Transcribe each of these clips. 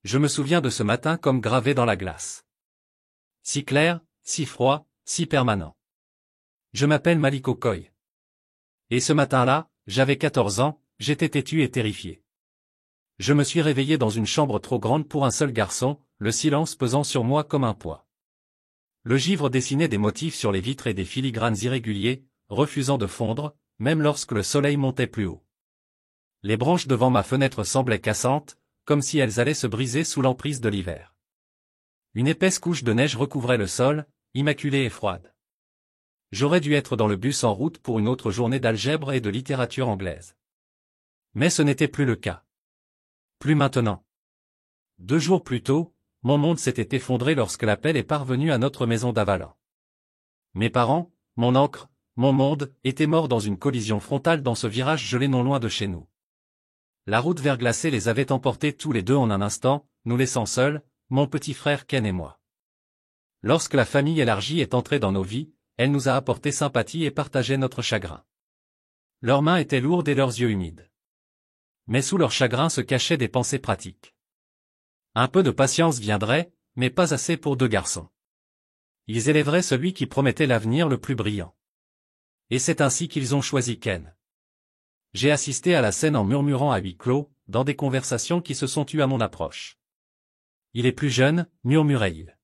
Je me souviens de ce matin comme gravé dans la glace. Si clair, si froid, si permanent. Je m'appelle Malik Okoye. Et ce matin-là, j'avais 14 ans, j'étais têtu et terrifié. Je me suis réveillé dans une chambre trop grande pour un seul garçon, le silence pesant sur moi comme un poids. Le givre dessinait des motifs sur les vitres et des filigranes irréguliers, refusant de fondre, même lorsque le soleil montait plus haut. Les branches devant ma fenêtre semblaient cassantes, comme si elles allaient se briser sous l'emprise de l'hiver. Une épaisse couche de neige recouvrait le sol, immaculée et froide. J'aurais dû être dans le bus en route pour une autre journée d'algèbre et de littérature anglaise. Mais ce n'était plus le cas. Plus maintenant. 2 jours plus tôt, mon monde s'était effondré lorsque l'appel est parvenu à notre maison d'Avalan. Mes parents, mon ancre, mon monde, étaient morts dans une collision frontale dans ce virage gelé non loin de chez nous. La route verglacée les avait emportés tous les deux en un instant, nous laissant seuls, mon petit frère Ken et moi. Lorsque la famille élargie est entrée dans nos vies, elle nous a apporté sympathie et partagé notre chagrin. Leurs mains étaient lourdes et leurs yeux humides. Mais sous leur chagrin se cachaient des pensées pratiques. Un peu de patience viendrait, mais pas assez pour 2 garçons. Ils élèveraient celui qui promettait l'avenir le plus brillant. Et c'est ainsi qu'ils ont choisi Ken. J'ai assisté à la scène en murmurant à huis clos, dans des conversations qui se sont tues à mon approche. Il est plus jeune, murmurait-il.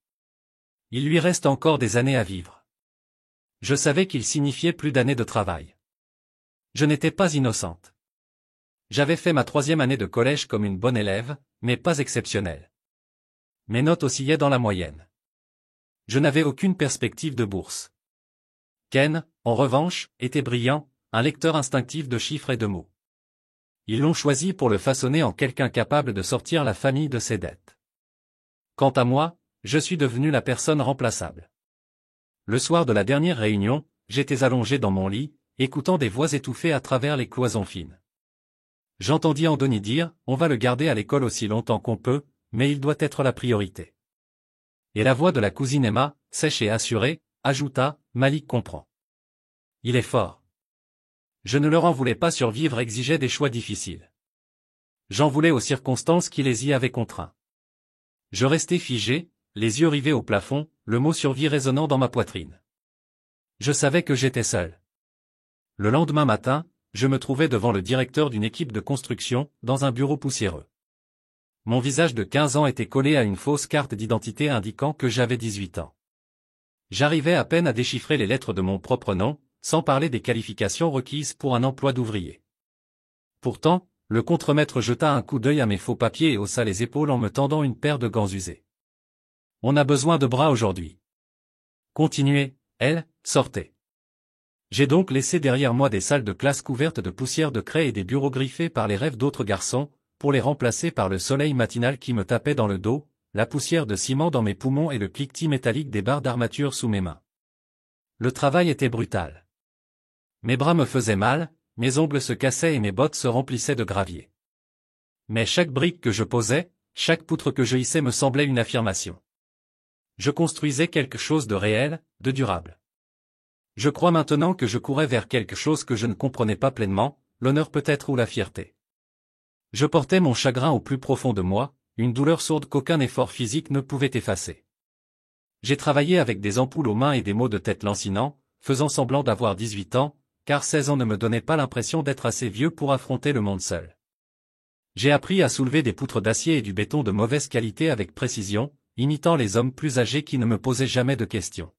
Il lui reste encore des années à vivre. Je savais qu'il signifiait plus d'années de travail. Je n'étais pas innocente. J'avais fait ma 3e année de collège comme une bonne élève, mais pas exceptionnelle. Mes notes oscillaient dans la moyenne. Je n'avais aucune perspective de bourse. Ken, en revanche, était brillant, un lecteur instinctif de chiffres et de mots. Ils l'ont choisi pour le façonner en quelqu'un capable de sortir la famille de ses dettes. Quant à moi, je suis devenu la personne remplaçable. Le soir de la dernière réunion, j'étais allongé dans mon lit, écoutant des voix étouffées à travers les cloisons fines. J'entendis Andoni dire, on va le garder à l'école aussi longtemps qu'on peut, mais il doit être la priorité. Et la voix de la cousine Emma, sèche et assurée, ajouta, Malik comprend. Il est fort. Je ne leur en voulais pas survivre exigeait des choix difficiles. J'en voulais aux circonstances qui les y avaient contraints. Je restais figé, les yeux rivés au plafond, le mot survie résonnant dans ma poitrine. Je savais que j'étais seul. Le lendemain matin, je me trouvais devant le directeur d'une équipe de construction, dans un bureau poussiéreux. Mon visage de 15 ans était collé à une fausse carte d'identité indiquant que j'avais 18 ans. J'arrivais à peine à déchiffrer les lettres de mon propre nom, sans parler des qualifications requises pour un emploi d'ouvrier. Pourtant, le contremaître jeta un coup d'œil à mes faux papiers et haussa les épaules en me tendant une paire de gants usés. On a besoin de bras aujourd'hui. Continuez, elle, sortez. J'ai donc laissé derrière moi des salles de classe couvertes de poussière de craie et des bureaux griffés par les rêves d'autres garçons, pour les remplacer par le soleil matinal qui me tapait dans le dos, la poussière de ciment dans mes poumons et le cliquetis métallique des barres d'armature sous mes mains. Le travail était brutal. Mes bras me faisaient mal, mes ongles se cassaient et mes bottes se remplissaient de gravier. Mais chaque brique que je posais, chaque poutre que je hissais me semblait une affirmation. Je construisais quelque chose de réel, de durable. Je crois maintenant que je courais vers quelque chose que je ne comprenais pas pleinement, l'honneur peut-être ou la fierté. Je portais mon chagrin au plus profond de moi, une douleur sourde qu'aucun effort physique ne pouvait effacer. J'ai travaillé avec des ampoules aux mains et des maux de tête lancinants, faisant semblant d'avoir 18 ans, car 16 ans ne me donnaient pas l'impression d'être assez vieux pour affronter le monde seul. J'ai appris à soulever des poutres d'acier et du béton de mauvaise qualité avec précision, imitant les hommes plus âgés qui ne me posaient jamais de questions.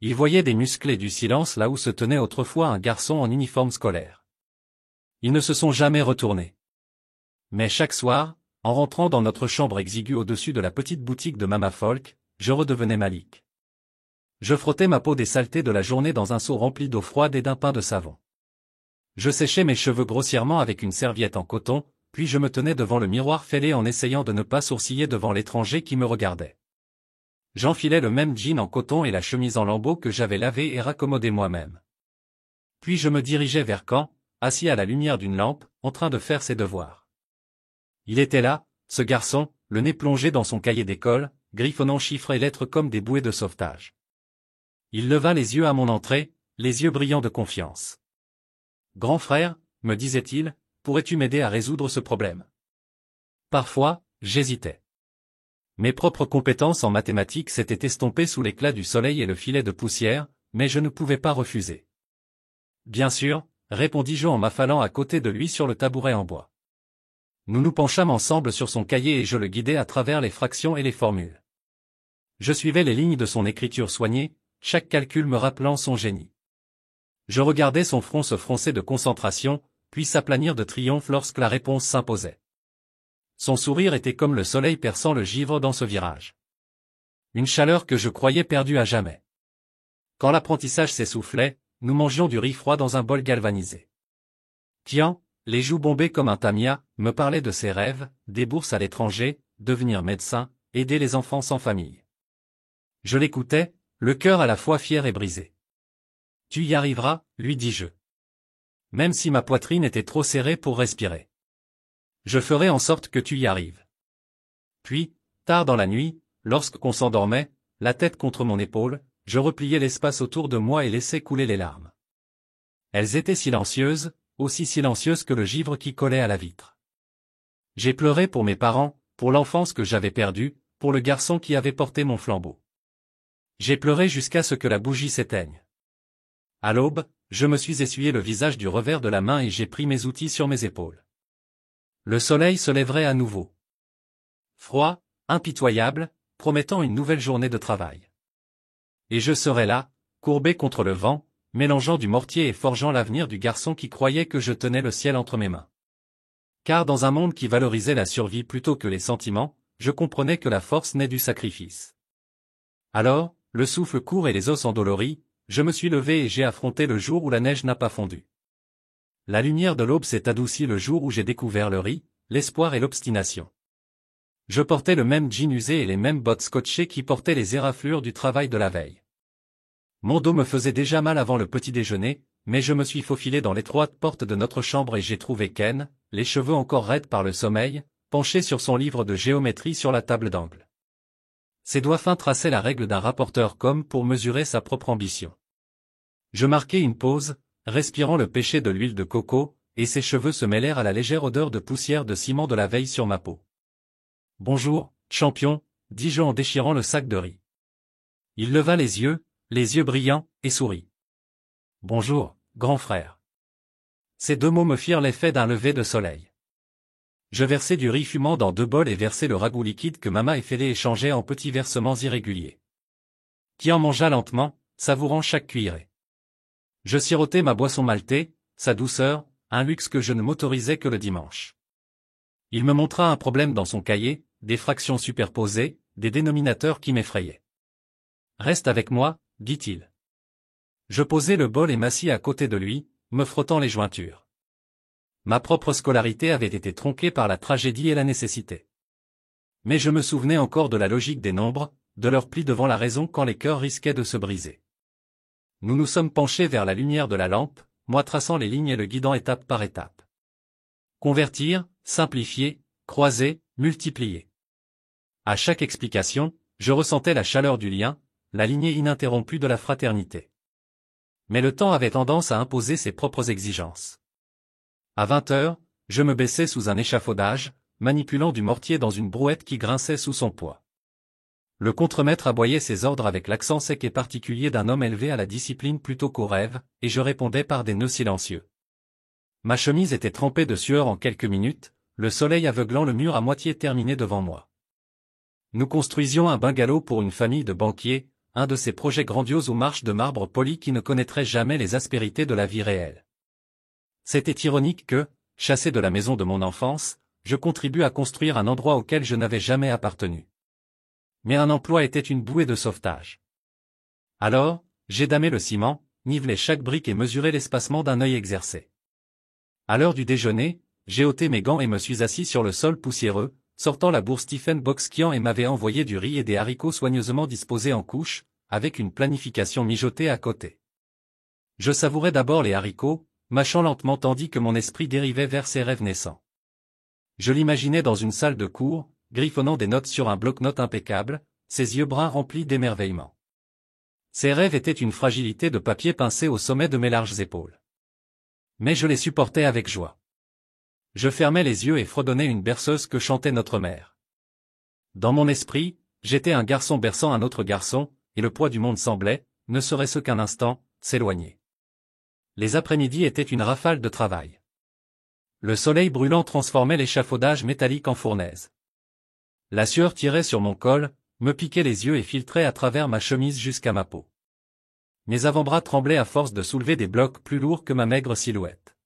Ils voyaient des muscles et du silence là où se tenait autrefois un garçon en uniforme scolaire. Ils ne se sont jamais retournés. Mais chaque soir, en rentrant dans notre chambre exiguë au-dessus de la petite boutique de Mama Folk, je redevenais Malik. Je frottais ma peau des saletés de la journée dans un seau rempli d'eau froide et d'un pain de savon. Je séchais mes cheveux grossièrement avec une serviette en coton, puis je me tenais devant le miroir fêlé en essayant de ne pas sourciller devant l'étranger qui me regardait. J'enfilais le même jean en coton et la chemise en lambeaux que j'avais lavé et raccommodé moi-même. Puis je me dirigeais vers Caen, assis à la lumière d'une lampe, en train de faire ses devoirs. Il était là, ce garçon, le nez plongé dans son cahier d'école, griffonnant chiffres et lettres comme des bouées de sauvetage. Il leva les yeux à mon entrée, les yeux brillants de confiance. « Grand frère, me disait-il, pourrais-tu m'aider à résoudre ce problème ? Parfois, j'hésitais. Mes propres compétences en mathématiques s'étaient estompées sous l'éclat du soleil et le filet de poussière, mais je ne pouvais pas refuser. Bien sûr, répondis-je en m'affalant à côté de lui sur le tabouret en bois. Nous nous penchâmes ensemble sur son cahier et je le guidais à travers les fractions et les formules. Je suivais les lignes de son écriture soignée, chaque calcul me rappelant son génie. Je regardais son front se froncer de concentration, puis s'aplanir de triomphe lorsque la réponse s'imposait. Son sourire était comme le soleil perçant le givre dans ce virage. Une chaleur que je croyais perdue à jamais. Quand l'apprentissage s'essoufflait, nous mangions du riz froid dans un bol galvanisé. Tian, les joues bombées comme un tamia, me parlait de ses rêves, des bourses à l'étranger, devenir médecin, aider les enfants sans famille. Je l'écoutais, le cœur à la fois fier et brisé. Tu y arriveras, lui dis-je. Même si ma poitrine était trop serrée pour respirer. Je ferai en sorte que tu y arrives. Puis, tard dans la nuit, lorsqu'on s'endormait, la tête contre mon épaule, je repliais l'espace autour de moi et laissais couler les larmes. Elles étaient silencieuses, aussi silencieuses que le givre qui collait à la vitre. J'ai pleuré pour mes parents, pour l'enfance que j'avais perdue, pour le garçon qui avait porté mon flambeau. J'ai pleuré jusqu'à ce que la bougie s'éteigne. À l'aube, je me suis essuyé le visage du revers de la main et j'ai pris mes outils sur mes épaules. Le soleil se lèverait à nouveau. Froid, impitoyable, promettant une nouvelle journée de travail. Et je serais là, courbé contre le vent, mélangeant du mortier et forgeant l'avenir du garçon qui croyait que je tenais le ciel entre mes mains. Car dans un monde qui valorisait la survie plutôt que les sentiments, je comprenais que la force naît du sacrifice. Alors, le souffle court et les os endoloris, je me suis levé et j'ai affronté le jour où la neige n'a pas fondu. La lumière de l'aube s'est adoucie le jour où j'ai découvert le riz, l'espoir et l'obstination. Je portais le même jean usé et les mêmes bottes scotchées qui portaient les éraflures du travail de la veille. Mon dos me faisait déjà mal avant le petit déjeuner, mais je me suis faufilé dans l'étroite porte de notre chambre et j'ai trouvé Ken, les cheveux encore raides par le sommeil, penché sur son livre de géométrie sur la table d'angle. Ses doigts fins traçaient la règle d'un rapporteur comme pour mesurer sa propre ambition. Je marquai une pause, respirant le péché de l'huile de coco, et ses cheveux se mêlèrent à la légère odeur de poussière de ciment de la veille sur ma peau. « Bonjour, champion », dis-je en déchirant le sac de riz. Il leva les yeux brillants, et sourit. « Bonjour, grand frère. » Ces deux mots me firent l'effet d'un lever de soleil. Je versai du riz fumant dans 2 bols et versai le ragoût liquide que Mama et Félé échangeaient en petits versements irréguliers. Qui en mangea lentement, savourant chaque cuillerée. Je sirotai ma boisson maltée, sa douceur, un luxe que je ne m'autorisais que le dimanche. Il me montra un problème dans son cahier, des fractions superposées, des dénominateurs qui m'effrayaient. « Reste avec moi », dit-il. Je posai le bol et m'assis à côté de lui, me frottant les jointures. Ma propre scolarité avait été tronquée par la tragédie et la nécessité. Mais je me souvenais encore de la logique des nombres, de leur pli devant la raison quand les cœurs risquaient de se briser. Nous nous sommes penchés vers la lumière de la lampe, moi traçant les lignes et le guidant étape par étape. Convertir, simplifier, croiser, multiplier. À chaque explication, je ressentais la chaleur du lien, la lignée ininterrompue de la fraternité. Mais le temps avait tendance à imposer ses propres exigences. À 20 heures, je me baissais sous un échafaudage, manipulant du mortier dans une brouette qui grinçait sous son poids. Le contremaître aboyait ses ordres avec l'accent sec et particulier d'un homme élevé à la discipline plutôt qu'au rêve, et je répondais par des nœuds silencieux. Ma chemise était trempée de sueur en quelques minutes, le soleil aveuglant le mur à moitié terminé devant moi. Nous construisions un bungalow pour une famille de banquiers, un de ces projets grandioses aux marches de marbre poli qui ne connaîtraient jamais les aspérités de la vie réelle. C'était ironique que, chassé de la maison de mon enfance, je contribue à construire un endroit auquel je n'avais jamais appartenu. Mais un emploi était une bouée de sauvetage. Alors, j'ai damé le ciment, nivelé chaque brique et mesuré l'espacement d'un œil exercé. À l'heure du déjeuner, j'ai ôté mes gants et me suis assis sur le sol poussiéreux, sortant la bourse Stephen Boxkian et m'avait envoyé du riz et des haricots soigneusement disposés en couches, avec une planification mijotée à côté. Je savourais d'abord les haricots, mâchant lentement tandis que mon esprit dérivait vers ses rêves naissants. Je l'imaginais dans une salle de cours, griffonnant des notes sur un bloc-notes impeccable, ses yeux bruns remplis d'émerveillement. Ses rêves étaient une fragilité de papier pincé au sommet de mes larges épaules. Mais je les supportais avec joie. Je fermais les yeux et fredonnais une berceuse que chantait notre mère. Dans mon esprit, j'étais un garçon berçant un autre garçon, et le poids du monde semblait, ne serait-ce qu'un instant, s'éloigner. Les après-midi étaient une rafale de travail. Le soleil brûlant transformait l'échafaudage métallique en fournaise. La sueur tirait sur mon col, me piquait les yeux et filtrait à travers ma chemise jusqu'à ma peau. Mes avant-bras tremblaient à force de soulever des blocs plus lourds que ma maigre silhouette.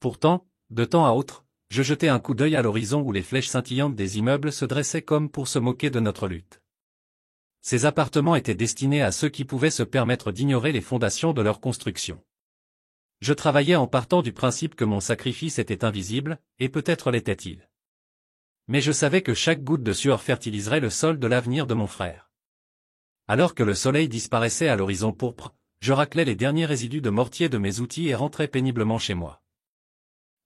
Pourtant, de temps à autre, je jetais un coup d'œil à l'horizon où les flèches scintillantes des immeubles se dressaient comme pour se moquer de notre lutte. Ces appartements étaient destinés à ceux qui pouvaient se permettre d'ignorer les fondations de leur construction. Je travaillais en partant du principe que mon sacrifice était invisible, et peut-être l'était-il. Mais je savais que chaque goutte de sueur fertiliserait le sol de l'avenir de mon frère. Alors que le soleil disparaissait à l'horizon pourpre, je raclais les derniers résidus de mortier de mes outils et rentrais péniblement chez moi.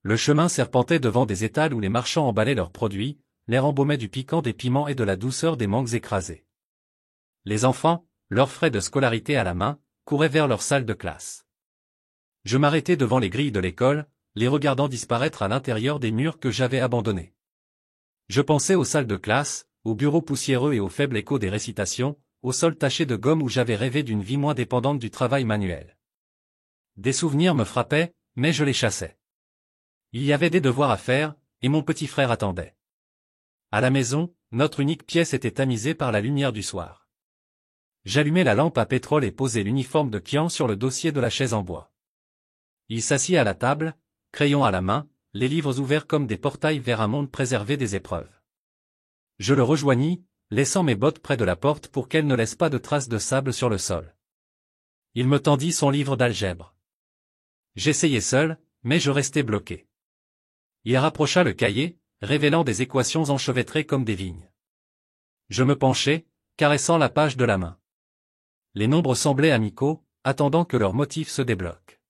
Le chemin serpentait devant des étals où les marchands emballaient leurs produits, l'air embaumait du piquant des piments et de la douceur des mangues écrasées. Les enfants, leurs frais de scolarité à la main, couraient vers leur salle de classe. Je m'arrêtais devant les grilles de l'école, les regardant disparaître à l'intérieur des murs que j'avais abandonnés. Je pensais aux salles de classe, aux bureaux poussiéreux et au faible écho des récitations, au sol taché de gomme où j'avais rêvé d'une vie moins dépendante du travail manuel. Des souvenirs me frappaient, mais je les chassais. Il y avait des devoirs à faire, et mon petit frère attendait. À la maison, notre unique pièce était tamisée par la lumière du soir. J'allumai la lampe à pétrole et posai l'uniforme de Kian sur le dossier de la chaise en bois. Il s'assit à la table, crayon à la main, les livres ouverts comme des portails vers un monde préservé des épreuves. Je le rejoignis, laissant mes bottes près de la porte pour qu'elles ne laissent pas de traces de sable sur le sol. Il me tendit son livre d'algèbre. J'essayais seul, mais je restais bloqué. Il rapprocha le cahier, révélant des équations enchevêtrées comme des vignes. Je me penchai, caressant la page de la main. Les nombres semblaient amicaux, attendant que leur motif se débloque.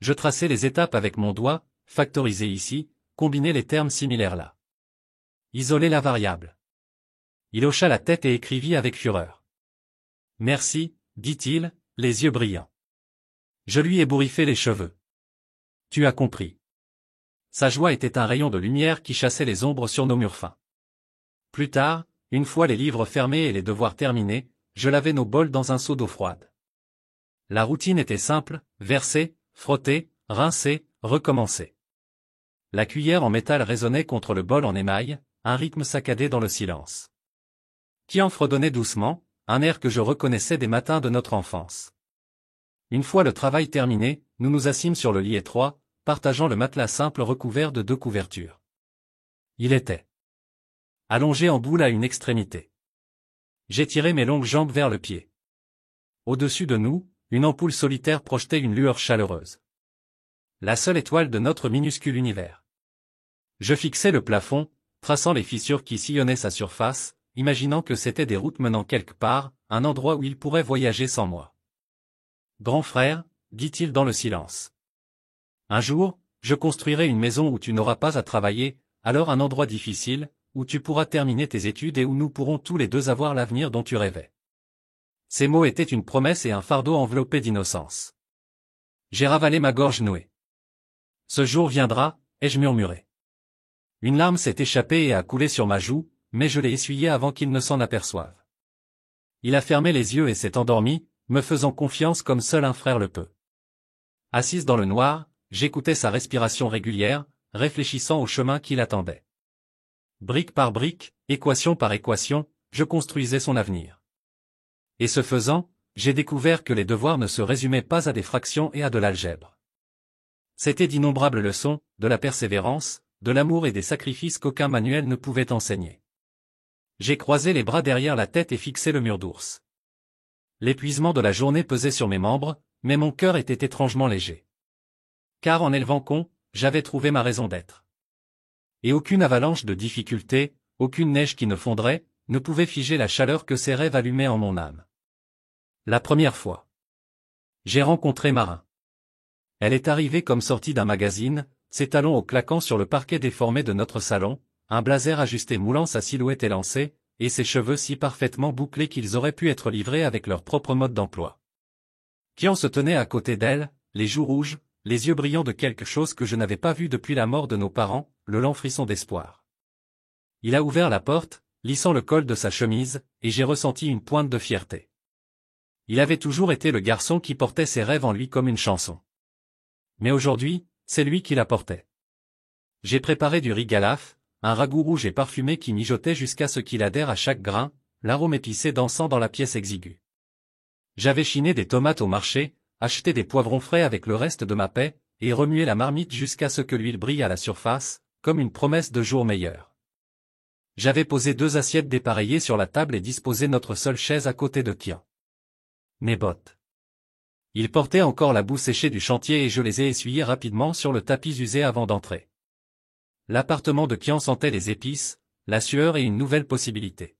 Je traçai les étapes avec mon doigt, factoriser ici, combiner les termes similaires là. Isoler la variable. Il hocha la tête et écrivit avec fureur. Merci, dit-il, les yeux brillants. Je lui ébouriffai les cheveux. Tu as compris. Sa joie était un rayon de lumière qui chassait les ombres sur nos murs fins. Plus tard, une fois les livres fermés et les devoirs terminés, je lavai nos bols dans un seau d'eau froide. La routine était simple, verser, frotter, rincer, recommencer. La cuillère en métal résonnait contre le bol en émail, un rythme saccadé dans le silence. Kian fredonnait doucement, un air que je reconnaissais des matins de notre enfance. Une fois le travail terminé, nous nous assîmes sur le lit étroit, partageant le matelas simple recouvert de 2 couvertures. Il était allongé en boule à une extrémité. J'étirai mes longues jambes vers le pied. Au-dessus de nous, une ampoule solitaire projetait une lueur chaleureuse. La seule étoile de notre minuscule univers. Je fixai le plafond, traçant les fissures qui sillonnaient sa surface, imaginant que c'étaient des routes menant quelque part, un endroit où il pourrait voyager sans moi. Grand frère, dit-il dans le silence. Un jour, je construirai une maison où tu n'auras pas à travailler, alors un endroit difficile, où tu pourras terminer tes études et où nous pourrons tous les deux avoir l'avenir dont tu rêvais. Ces mots étaient une promesse et un fardeau enveloppé d'innocence. J'ai ravalé ma gorge nouée. Ce jour viendra, ai-je murmuré. Une larme s'est échappée et a coulé sur ma joue, mais je l'ai essuyée avant qu'il ne s'en aperçoive. Il a fermé les yeux et s'est endormi, me faisant confiance comme seul un frère le peut. Assise dans le noir, j'écoutais sa respiration régulière, réfléchissant au chemin qui l'attendait. Brique par brique, équation par équation, je construisais son avenir. Et ce faisant, j'ai découvert que les devoirs ne se résumaient pas à des fractions et à de l'algèbre. C'étaient d'innombrables leçons, de la persévérance, de l'amour et des sacrifices qu'aucun manuel ne pouvait enseigner. J'ai croisé les bras derrière la tête et fixé le mur d'ours. L'épuisement de la journée pesait sur mes membres, mais mon cœur était étrangement léger. Car en élevant con, j'avais trouvé ma raison d'être. Et aucune avalanche de difficultés, aucune neige qui ne fondrait, ne pouvait figer la chaleur que ces rêves allumaient en mon âme. La première fois. J'ai rencontré Marin. Elle est arrivée comme sortie d'un magazine, ses talons au claquant sur le parquet déformé de notre salon, un blazer ajusté moulant sa silhouette élancée, et ses cheveux si parfaitement bouclés qu'ils auraient pu être livrés avec leur propre mode d'emploi. Kian se tenait à côté d'elle, les joues rouges, les yeux brillants de quelque chose que je n'avais pas vu depuis la mort de nos parents, le lent frisson d'espoir. Il a ouvert la porte, lissant le col de sa chemise, et j'ai ressenti une pointe de fierté. Il avait toujours été le garçon qui portait ses rêves en lui comme une chanson. Mais aujourd'hui, c'est lui qui la portait. J'ai préparé du riz galaf, un ragoût rouge et parfumé qui mijotait jusqu'à ce qu'il adhère à chaque grain, l'arôme épicé dansant dans la pièce exiguë. J'avais chiné des tomates au marché, acheté des poivrons frais avec le reste de ma paie, et remué la marmite jusqu'à ce que l'huile brille à la surface, comme une promesse de jour meilleur. J'avais posé 2 assiettes dépareillées sur la table et disposé notre seule chaise à côté de Kian. Mes bottes. Il portait encore la boue séchée du chantier et je les ai essuyées rapidement sur le tapis usé avant d'entrer. L'appartement de Kian sentait les épices, la sueur et une nouvelle possibilité.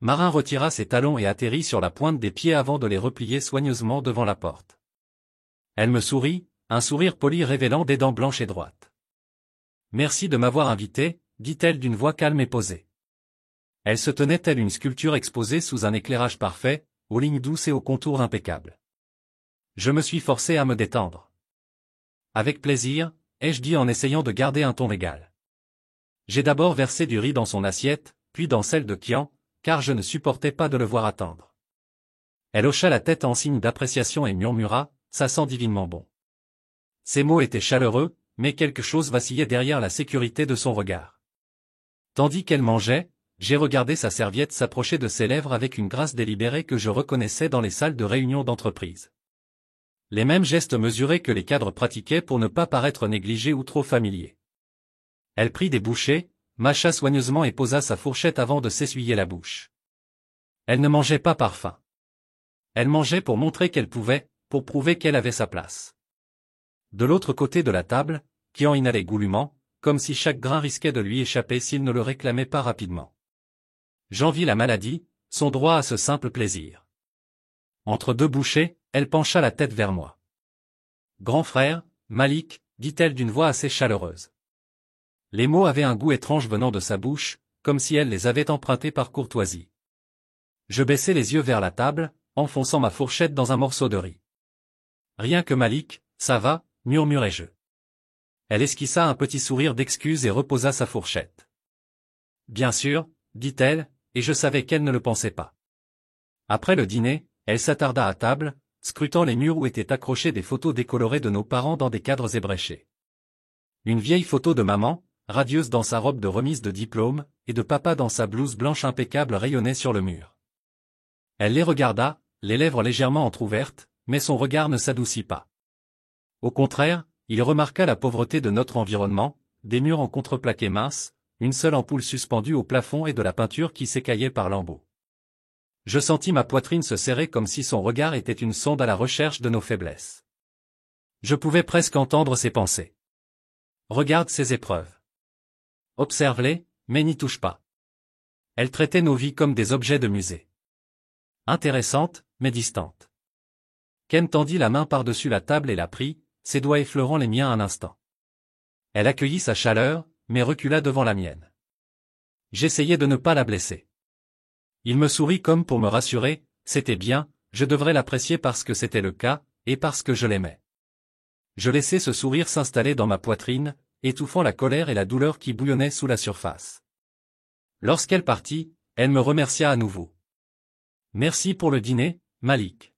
Marin retira ses talons et atterrit sur la pointe des pieds avant de les replier soigneusement devant la porte. Elle me sourit, un sourire poli révélant des dents blanches et droites. « Merci de m'avoir invité », dit-elle d'une voix calme et posée. Elle se tenait telle une sculpture exposée sous un éclairage parfait, aux lignes douces et aux contours impeccables. Je me suis forcé à me détendre. « Avec plaisir », ai-je dit en essayant de garder un ton égal. J'ai d'abord versé du riz dans son assiette, puis dans celle de Kian, car je ne supportais pas de le voir attendre. Elle hocha la tête en signe d'appréciation et murmura, « Ça sent divinement bon ». Ses mots étaient chaleureux, mais quelque chose vacillait derrière la sécurité de son regard. Tandis qu'elle mangeait, j'ai regardé sa serviette s'approcher de ses lèvres avec une grâce délibérée que je reconnaissais dans les salles de réunion d'entreprise. Les mêmes gestes mesurés que les cadres pratiquaient pour ne pas paraître négligés ou trop familiers. Elle prit des bouchées, mâcha soigneusement et posa sa fourchette avant de s'essuyer la bouche. Elle ne mangeait pas par faim. Elle mangeait pour montrer qu'elle pouvait, pour prouver qu'elle avait sa place. De l'autre côté de la table, Kian inhalait goulûment, comme si chaque grain risquait de lui échapper s'il ne le réclamait pas rapidement. J'envie la maladie, son droit à ce simple plaisir. Entre 2 bouchées, elle pencha la tête vers moi. « Grand frère, Malik », dit-elle d'une voix assez chaleureuse. Les mots avaient un goût étrange venant de sa bouche, comme si elle les avait empruntés par courtoisie. Je baissai les yeux vers la table, enfonçant ma fourchette dans un morceau de riz. « Rien que Malik, ça va », murmurai-je. Elle esquissa un petit sourire d'excuse et reposa sa fourchette. « Bien sûr », dit-elle, et je savais qu'elle ne le pensait pas. Après le dîner, elle s'attarda à table, scrutant les murs où étaient accrochées des photos décolorées de nos parents dans des cadres ébréchés. Une vieille photo de maman, radieuse dans sa robe de remise de diplôme, et de papa dans sa blouse blanche impeccable rayonnait sur le mur. Elle les regarda, les lèvres légèrement entr'ouvertes, mais son regard ne s'adoucit pas. Au contraire, il remarqua la pauvreté de notre environnement, des murs en contreplaqué mince, une seule ampoule suspendue au plafond et de la peinture qui s'écaillait par lambeaux. Je sentis ma poitrine se serrer comme si son regard était une sonde à la recherche de nos faiblesses. Je pouvais presque entendre ses pensées. Regarde ces épreuves. Observe-les, mais n'y touche pas. Elle traitait nos vies comme des objets de musée. Intéressantes, mais distantes. Ken tendit la main par-dessus la table et la prit, ses doigts effleurant les miens un instant. Elle accueillit sa chaleur, mais recula devant la mienne. J'essayais de ne pas la blesser. Il me sourit comme pour me rassurer, c'était bien, je devrais l'apprécier parce que c'était le cas, et parce que je l'aimais. Je laissai ce sourire s'installer dans ma poitrine, étouffant la colère et la douleur qui bouillonnaient sous la surface. Lorsqu'elle partit, elle me remercia à nouveau. Merci pour le dîner, Malik.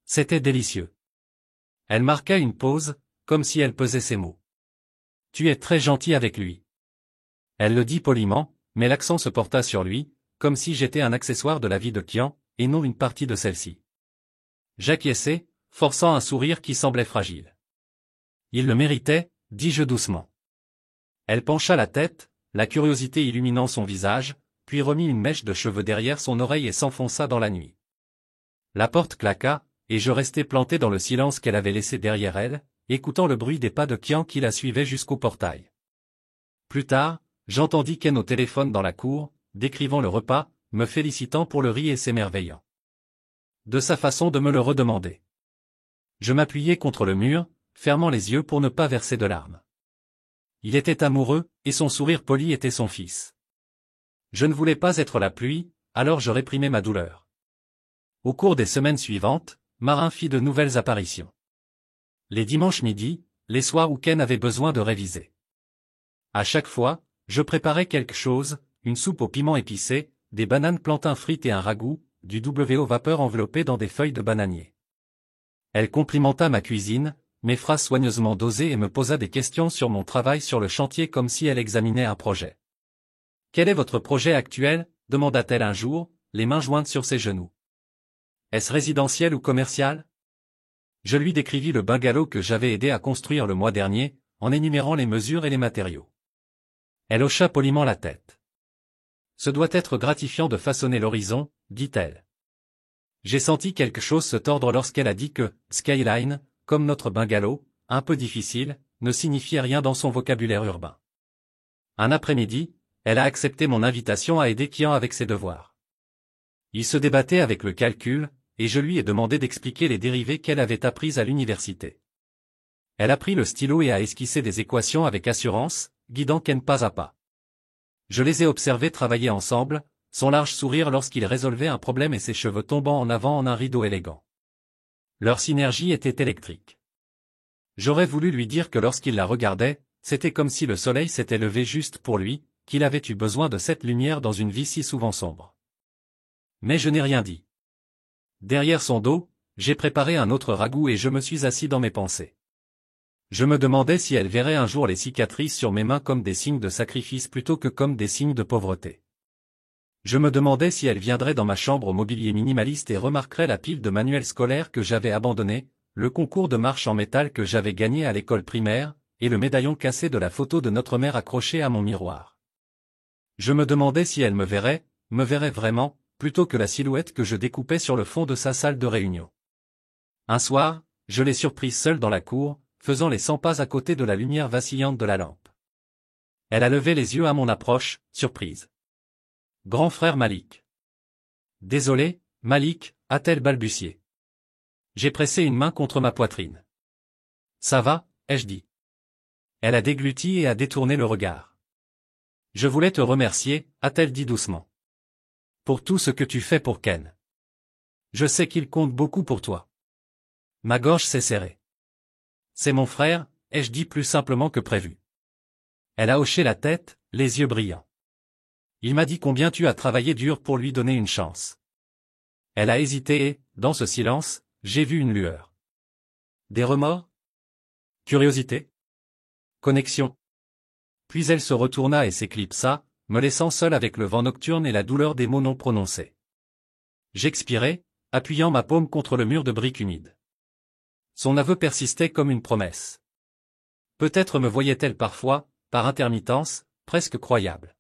C'était délicieux. Elle marqua une pause, comme si elle pesait ses mots. Tu es très gentil avec lui. Elle le dit poliment, mais l'accent se porta sur lui, comme si j'étais un accessoire de la vie de Kian, et non une partie de celle-ci. J'acquiesçai, forçant un sourire qui semblait fragile. Il le méritait, dis-je doucement. Elle pencha la tête, la curiosité illuminant son visage, puis remit une mèche de cheveux derrière son oreille et s'enfonça dans la nuit. La porte claqua, et je restai planté dans le silence qu'elle avait laissé derrière elle, écoutant le bruit des pas de Kian qui la suivait jusqu'au portail. Plus tard, j'entendis Ken au téléphone dans la cour, décrivant le repas, me félicitant pour le riz et s'émerveillant de sa façon de me le redemander. Je m'appuyai contre le mur, fermant les yeux pour ne pas verser de larmes. Il était amoureux, et son sourire poli était son fils. Je ne voulais pas être la pluie, alors je réprimais ma douleur. Au cours des semaines suivantes, Marin fit de nouvelles apparitions. Les dimanches midi, les soirs où Ken avait besoin de réviser. À chaque fois, je préparais quelque chose, une soupe au piment épicé, des bananes plantains frites et un ragoût, du W vapeur enveloppé dans des feuilles de bananier. Elle complimenta ma cuisine, mes phrases soigneusement dosées et me posa des questions sur mon travail sur le chantier comme si elle examinait un projet. « Quel est votre projet actuel ?» demanda-t-elle un jour, les mains jointes sur ses genoux. « Est-ce résidentiel ou commercial ?» Je lui décrivis le bungalow que j'avais aidé à construire le mois dernier, en énumérant les mesures et les matériaux. Elle hocha poliment la tête. « Ce doit être gratifiant de façonner l'horizon, dit-elle. J'ai senti quelque chose se tordre lorsqu'elle a dit que « skyline », comme notre bungalow, un peu difficile, ne signifiait rien dans son vocabulaire urbain. Un après-midi, elle a accepté mon invitation à aider Kian avec ses devoirs. Il se débattait avec le calcul, et je lui ai demandé d'expliquer les dérivées qu'elle avait apprises à l'université. Elle a pris le stylo et a esquissé des équations avec assurance, guidant Ken pas à pas. Je les ai observés travailler ensemble, son large sourire lorsqu'il résolvait un problème et ses cheveux tombant en avant en un rideau élégant. Leur synergie était électrique. J'aurais voulu lui dire que lorsqu'il la regardait, c'était comme si le soleil s'était levé juste pour lui, qu'il avait eu besoin de cette lumière dans une vie si souvent sombre. Mais je n'ai rien dit. Derrière son dos, j'ai préparé un autre ragoût et je me suis assis dans mes pensées. Je me demandais si elle verrait un jour les cicatrices sur mes mains comme des signes de sacrifice plutôt que comme des signes de pauvreté. Je me demandais si elle viendrait dans ma chambre au mobilier minimaliste et remarquerait la pile de manuels scolaires que j'avais abandonnés, le concours de marche en métal que j'avais gagné à l'école primaire, et le médaillon cassé de la photo de notre mère accroché à mon miroir. Je me demandais si elle me verrait vraiment, plutôt que la silhouette que je découpais sur le fond de sa salle de réunion. Un soir, je l'ai surprise seule dans la cour, faisant les 100 pas à côté de la lumière vacillante de la lampe. Elle a levé les yeux à mon approche, surprise. « Grand frère Malik. »« Désolé, Malik, » a-t-elle balbutié. J'ai pressé une main contre ma poitrine. « Ça va ?» ai-je dit. Elle a dégluti et a détourné le regard. « Je voulais te remercier » a-t-elle dit doucement. « Pour tout ce que tu fais pour Ken. Je sais qu'il compte beaucoup pour toi. » Ma gorge s'est serrée. « C'est mon frère » ai-je dit plus simplement que prévu. Elle a hoché la tête, les yeux brillants. Il m'a dit combien tu as travaillé dur pour lui donner une chance. Elle a hésité et, dans ce silence, j'ai vu une lueur. Des remords? Curiosité? Connexion? Puis elle se retourna et s'éclipsa, me laissant seul avec le vent nocturne et la douleur des mots non prononcés. J'expirais, appuyant ma paume contre le mur de briques humides. Son aveu persistait comme une promesse. Peut-être me voyait-elle parfois, par intermittence, presque croyable.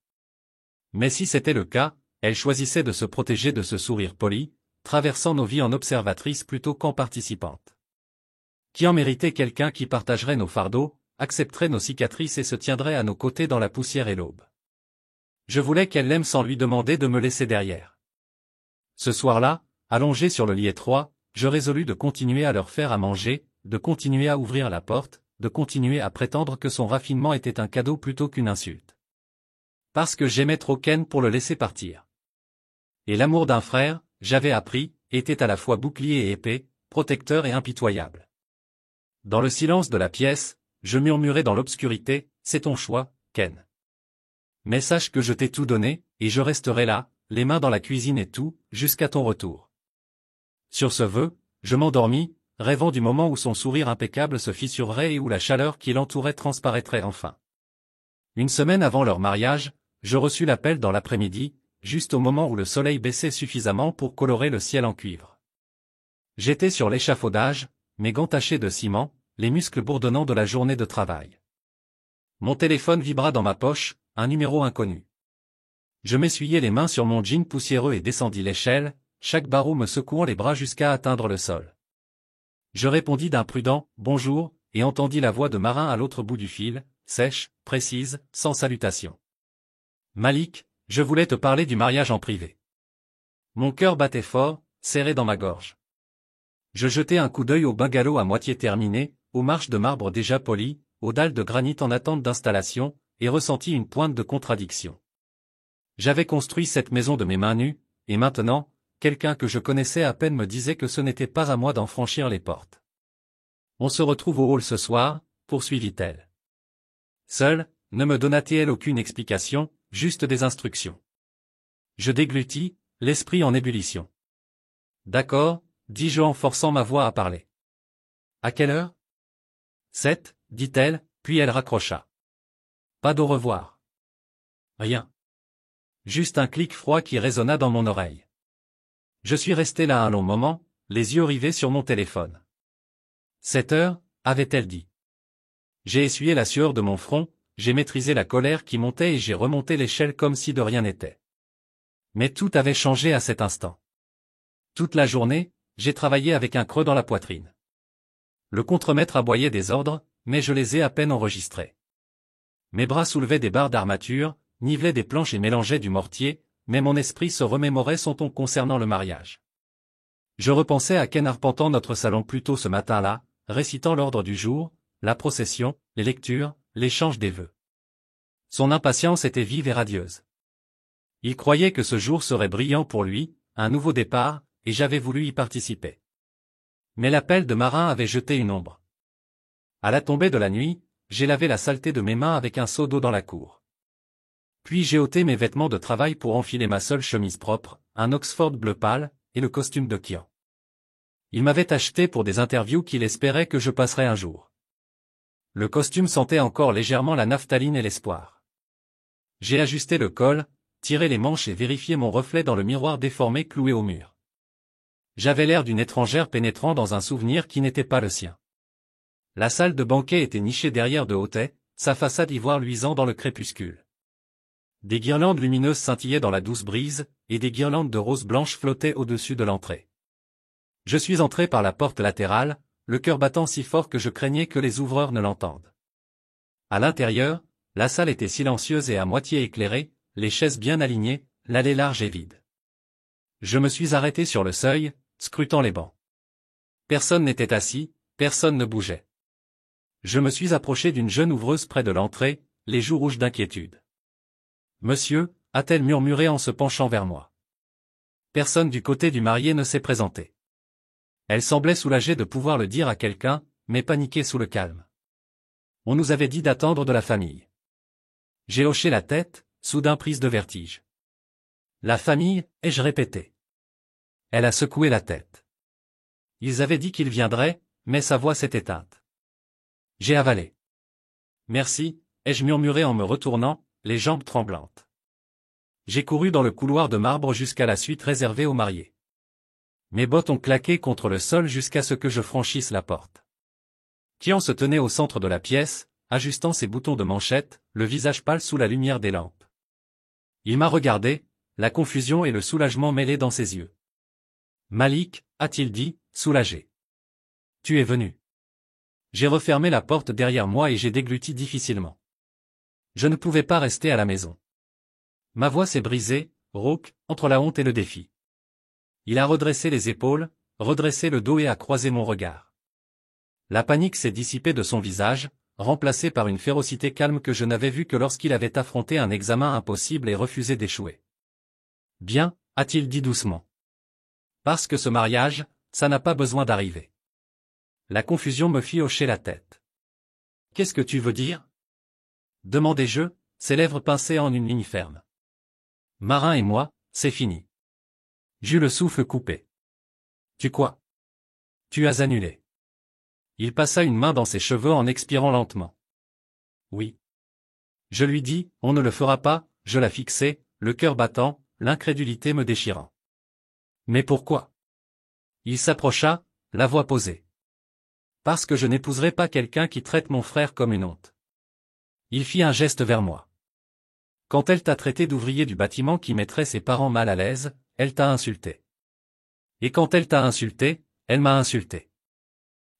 Mais si c'était le cas, elle choisissait de se protéger de ce sourire poli, traversant nos vies en observatrice plutôt qu'en participante. Qui en méritait quelqu'un qui partagerait nos fardeaux, accepterait nos cicatrices et se tiendrait à nos côtés dans la poussière et l'aube. Je voulais qu'elle l'aime sans lui demander de me laisser derrière. Ce soir-là, allongé sur le lit étroit, je résolus de continuer à leur faire à manger, de continuer à ouvrir la porte, de continuer à prétendre que son raffinement était un cadeau plutôt qu'une insulte. Parce que j'aimais trop Ken pour le laisser partir. Et l'amour d'un frère, j'avais appris, était à la fois bouclier et épée, protecteur et impitoyable. Dans le silence de la pièce, je murmurais dans l'obscurité, « C'est ton choix, Ken. Mais sache que je t'ai tout donné, et je resterai là, les mains dans la cuisine et tout, jusqu'à ton retour. » Sur ce vœu, je m'endormis, rêvant du moment où son sourire impeccable se fissurerait et où la chaleur qui l'entourait transparaîtrait enfin. Une semaine avant leur mariage, je reçus l'appel dans l'après-midi, juste au moment où le soleil baissait suffisamment pour colorer le ciel en cuivre. J'étais sur l'échafaudage, mes gants tachés de ciment, les muscles bourdonnants de la journée de travail. Mon téléphone vibra dans ma poche, un numéro inconnu. Je m'essuyai les mains sur mon jean poussiéreux et descendis l'échelle, chaque barreau me secouant les bras jusqu'à atteindre le sol. Je répondis d'un prudent « bonjour » et entendis la voix de Marin à l'autre bout du fil, sèche, précise, sans salutation. « Malik, je voulais te parler du mariage en privé. » Mon cœur battait fort, serré dans ma gorge. Je jetai un coup d'œil au bungalow à moitié terminé, aux marches de marbre déjà polies, aux dalles de granit en attente d'installation, et ressentis une pointe de contradiction. J'avais construit cette maison de mes mains nues, et maintenant, quelqu'un que je connaissais à peine me disait que ce n'était pas à moi d'en franchir les portes. « On se retrouve au hall ce soir » poursuivit-elle. Seule, ne me donna-t-elle aucune explication, juste des instructions. Je déglutis, l'esprit en ébullition. D'accord, dis-je en forçant ma voix à parler. À quelle heure? 7, dit-elle, puis elle raccrocha. Pas d'au revoir. Rien. Juste un clic froid qui résonna dans mon oreille. Je suis resté là un long moment, les yeux rivés sur mon téléphone. 7 heures, avait-elle dit. J'ai essuyé la sueur de mon front, j'ai maîtrisé la colère qui montait et j'ai remonté l'échelle comme si de rien n'était. Mais tout avait changé à cet instant. Toute la journée, j'ai travaillé avec un creux dans la poitrine. Le contremaître aboyait des ordres, mais je les ai à peine enregistrés. Mes bras soulevaient des barres d'armature, nivelaient des planches et mélangeaient du mortier, mais mon esprit se remémorait son ton concernant le mariage. Je repensais à Ken arpentant notre salon plus tôt ce matin-là, récitant l'ordre du jour, la procession, les lectures, l'échange des vœux. Son impatience était vive et radieuse. Il croyait que ce jour serait brillant pour lui, un nouveau départ, et j'avais voulu y participer. Mais l'appel de Marin avait jeté une ombre. À la tombée de la nuit, j'ai lavé la saleté de mes mains avec un seau d'eau dans la cour. Puis j'ai ôté mes vêtements de travail pour enfiler ma seule chemise propre, un Oxford bleu pâle, et le costume de Kian. Il m'avait acheté pour des interviews qu'il espérait que je passerais un jour. Le costume sentait encore légèrement la naphtaline et l'espoir. J'ai ajusté le col, tiré les manches et vérifié mon reflet dans le miroir déformé cloué au mur. J'avais l'air d'une étrangère pénétrant dans un souvenir qui n'était pas le sien. La salle de banquet était nichée derrière de hautets, sa façade ivoire luisant dans le crépuscule. Des guirlandes lumineuses scintillaient dans la douce brise, et des guirlandes de roses blanches flottaient au-dessus de l'entrée. Je suis entré par la porte latérale, le cœur battant si fort que je craignais que les ouvreurs ne l'entendent. À l'intérieur, la salle était silencieuse et à moitié éclairée, les chaises bien alignées, l'allée large et vide. Je me suis arrêté sur le seuil, scrutant les bancs. Personne n'était assis, personne ne bougeait. Je me suis approché d'une jeune ouvreuse près de l'entrée, les joues rouges d'inquiétude. « Monsieur » a-t-elle murmuré en se penchant vers moi. Personne du côté du marié ne s'est présenté. Elle semblait soulagée de pouvoir le dire à quelqu'un, mais paniquée sous le calme. On nous avait dit d'attendre de la famille. J'ai hoché la tête, soudain prise de vertige. La famille, ai-je répété. Elle a secoué la tête. Ils avaient dit qu'ils viendraient, mais sa voix s'est éteinte. J'ai avalé. Merci, ai-je murmuré en me retournant, les jambes tremblantes. J'ai couru dans le couloir de marbre jusqu'à la suite réservée aux mariés. Mes bottes ont claqué contre le sol jusqu'à ce que je franchisse la porte. Kian se tenait au centre de la pièce, ajustant ses boutons de manchette, le visage pâle sous la lumière des lampes. Il m'a regardé, la confusion et le soulagement mêlés dans ses yeux. Malik, a-t-il dit, soulagé. Tu es venu. J'ai refermé la porte derrière moi et j'ai dégluti difficilement. Je ne pouvais pas rester à la maison. Ma voix s'est brisée, rauque, entre la honte et le défi. Il a redressé les épaules, redressé le dos et a croisé mon regard. La panique s'est dissipée de son visage, remplacée par une férocité calme que je n'avais vue que lorsqu'il avait affronté un examen impossible et refusé d'échouer. Bien, a-t-il dit doucement. Parce que ce mariage, ça n'a pas besoin d'arriver. La confusion me fit hocher la tête. Qu'est-ce que tu veux dire? Demandai-je, ses lèvres pincées en une ligne ferme. Marin et moi, c'est fini. J'eus le souffle coupé. Tu quoi? Tu as annulé. Il passa une main dans ses cheveux en expirant lentement. Oui. Je lui dis, on ne le fera pas, je la fixai, le cœur battant, l'incrédulité me déchirant. Mais pourquoi? Il s'approcha, la voix posée. Parce que je n'épouserai pas quelqu'un qui traite mon frère comme une honte. Il fit un geste vers moi. Quand elle t'a traité d'ouvrier du bâtiment qui mettrait ses parents mal à l'aise, elle t'a insulté. Et quand elle t'a insulté, elle m'a insulté.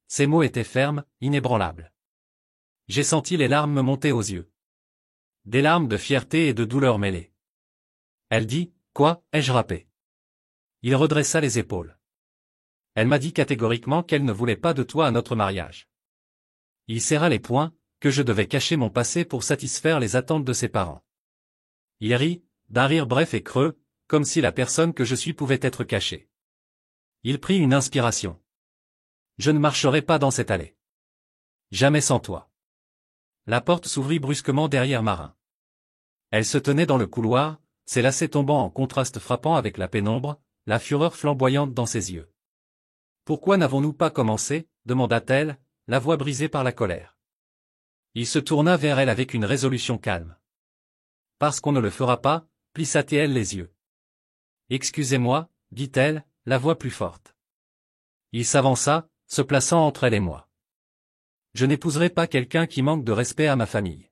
Ces mots étaient fermes, inébranlables. J'ai senti les larmes me monter aux yeux. Des larmes de fierté et de douleur mêlées. Elle dit, quoi, ai-je râpé? Il redressa les épaules. Elle m'a dit catégoriquement qu'elle ne voulait pas de toi à notre mariage. Il serra les poings, que je devais cacher mon passé pour satisfaire les attentes de ses parents. Il rit, d'un rire bref et creux, comme si la personne que je suis pouvait être cachée. Il prit une inspiration. Je ne marcherai pas dans cette allée. Jamais sans toi. La porte s'ouvrit brusquement derrière Marin. Elle se tenait dans le couloir, ses lacets tombant en contraste frappant avec la pénombre, la fureur flamboyante dans ses yeux. « Pourquoi n'avons-nous pas commencé » demanda-t-elle, la voix brisée par la colère. Il se tourna vers elle avec une résolution calme. « Parce qu'on ne le fera pas » plissa-t-elle les yeux. « Excusez-moi » dit-elle, la voix plus forte. Il s'avança, se plaçant entre elle et moi. « Je n'épouserai pas quelqu'un qui manque de respect à ma famille. »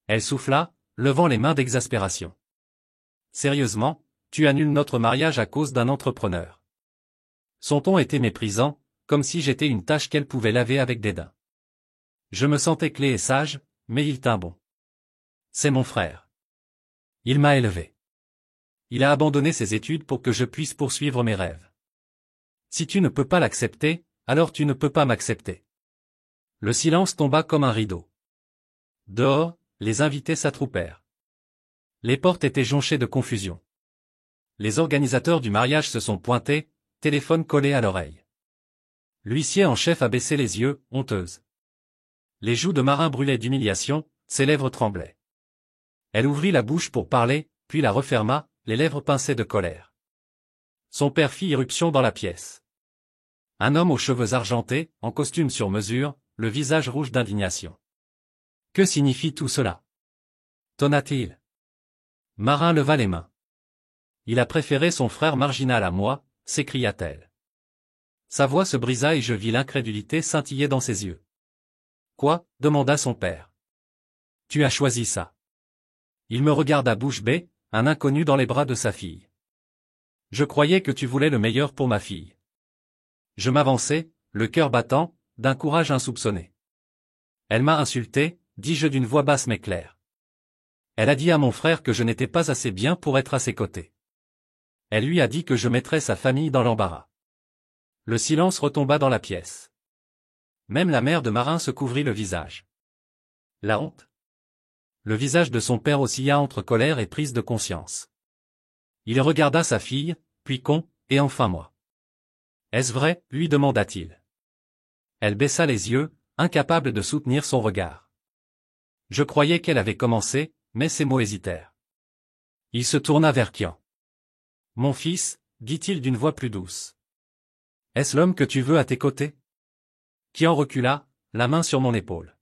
Elle souffla, levant les mains d'exaspération. « Sérieusement, tu annules notre mariage à cause d'un entrepreneur. » Son ton était méprisant, comme si j'étais une tâche qu'elle pouvait laver avec dédain. Je me sentais clé et sage, mais il tint bon. C'est mon frère. Il m'a élevé. Il a abandonné ses études pour que je puisse poursuivre mes rêves. Si tu ne peux pas l'accepter, alors tu ne peux pas m'accepter. Le silence tomba comme un rideau. Dehors, les invités s'attroupèrent. Les portes étaient jonchées de confusion. Les organisateurs du mariage se sont pointés, téléphone collé à l'oreille. L'huissier en chef a baissé les yeux, honteuse. Les joues de Marin brûlaient d'humiliation, ses lèvres tremblaient. Elle ouvrit la bouche pour parler, puis la referma, les lèvres pincées de colère. Son père fit irruption dans la pièce. Un homme aux cheveux argentés, en costume sur mesure, le visage rouge d'indignation. « Que signifie tout cela » tonna-t-il. Marin leva les mains. « Il a préféré son frère marginal à moi » s'écria-t-elle. Sa voix se brisa et je vis l'incrédulité scintiller dans ses yeux. « Quoi » demanda son père. « Tu as choisi ça. » Il me regarda bouche bée, un inconnu dans les bras de sa fille. « Je croyais que tu voulais le meilleur pour ma fille. » Je m'avançai, le cœur battant, d'un courage insoupçonné. « Elle m'a insulté » dis-je d'une voix basse mais claire. « Elle a dit à mon frère que je n'étais pas assez bien pour être à ses côtés. Elle lui a dit que je mettrais sa famille dans l'embarras. » Le silence retomba dans la pièce. Même la mère de Marin se couvrit le visage. La honte. Le visage de son père oscilla entre colère et prise de conscience. Il regarda sa fille, puis Con, et enfin moi. « Est-ce vrai » lui demanda-t-il. Elle baissa les yeux, incapable de soutenir son regard. Je croyais qu'elle avait commencé, mais ses mots hésitèrent. Il se tourna vers Kian. « Mon fils, dit-il d'une voix plus douce. Est-ce l'homme que tu veux à tes côtés » Kian recula, la main sur mon épaule.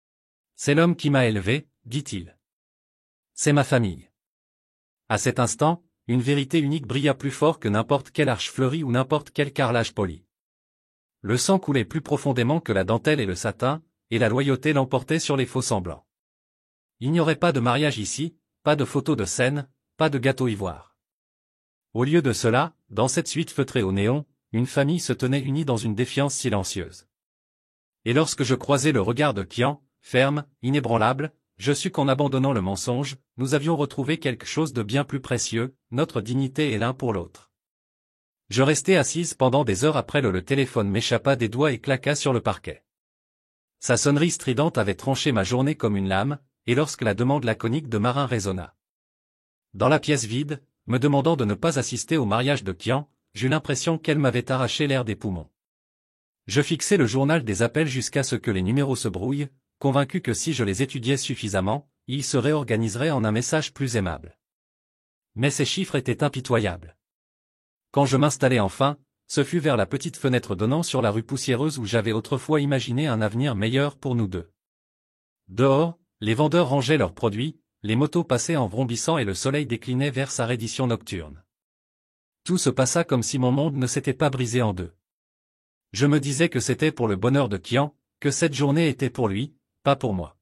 « C'est l'homme qui m'a élevé, dit-il. C'est ma famille. » À cet instant, une vérité unique brilla plus fort que n'importe quelle arche fleurie ou n'importe quel carrelage poli. Le sang coulait plus profondément que la dentelle et le satin, et la loyauté l'emportait sur les faux-semblants. Il n'y aurait pas de mariage ici, pas de photos de scène, pas de gâteau ivoire. Au lieu de cela, dans cette suite feutrée au néon, une famille se tenait unie dans une défiance silencieuse. Et lorsque je croisai le regard de Kian, ferme, inébranlable, je sus qu'en abandonnant le mensonge, nous avions retrouvé quelque chose de bien plus précieux, notre dignité et l'un pour l'autre. Je restai assise pendant des heures après le téléphone m'échappa des doigts et claqua sur le parquet. Sa sonnerie stridente avait tranché ma journée comme une lame, et lorsque la demande laconique de Marin résonna. Dans la pièce vide, me demandant de ne pas assister au mariage de Kian, j'eus l'impression qu'elle m'avait arraché l'air des poumons. Je fixai le journal des appels jusqu'à ce que les numéros se brouillent, convaincu que si je les étudiais suffisamment, ils se réorganiseraient en un message plus aimable. Mais ces chiffres étaient impitoyables. Quand je m'installai enfin, ce fut vers la petite fenêtre donnant sur la rue poussiéreuse où j'avais autrefois imaginé un avenir meilleur pour nous deux. Dehors, les vendeurs rangeaient leurs produits, les motos passaient en vrombissant et le soleil déclinait vers sa reddition nocturne. Tout se passa comme si mon monde ne s'était pas brisé en deux. Je me disais que c'était pour le bonheur de Kian, que cette journée était pour lui, pas pour moi.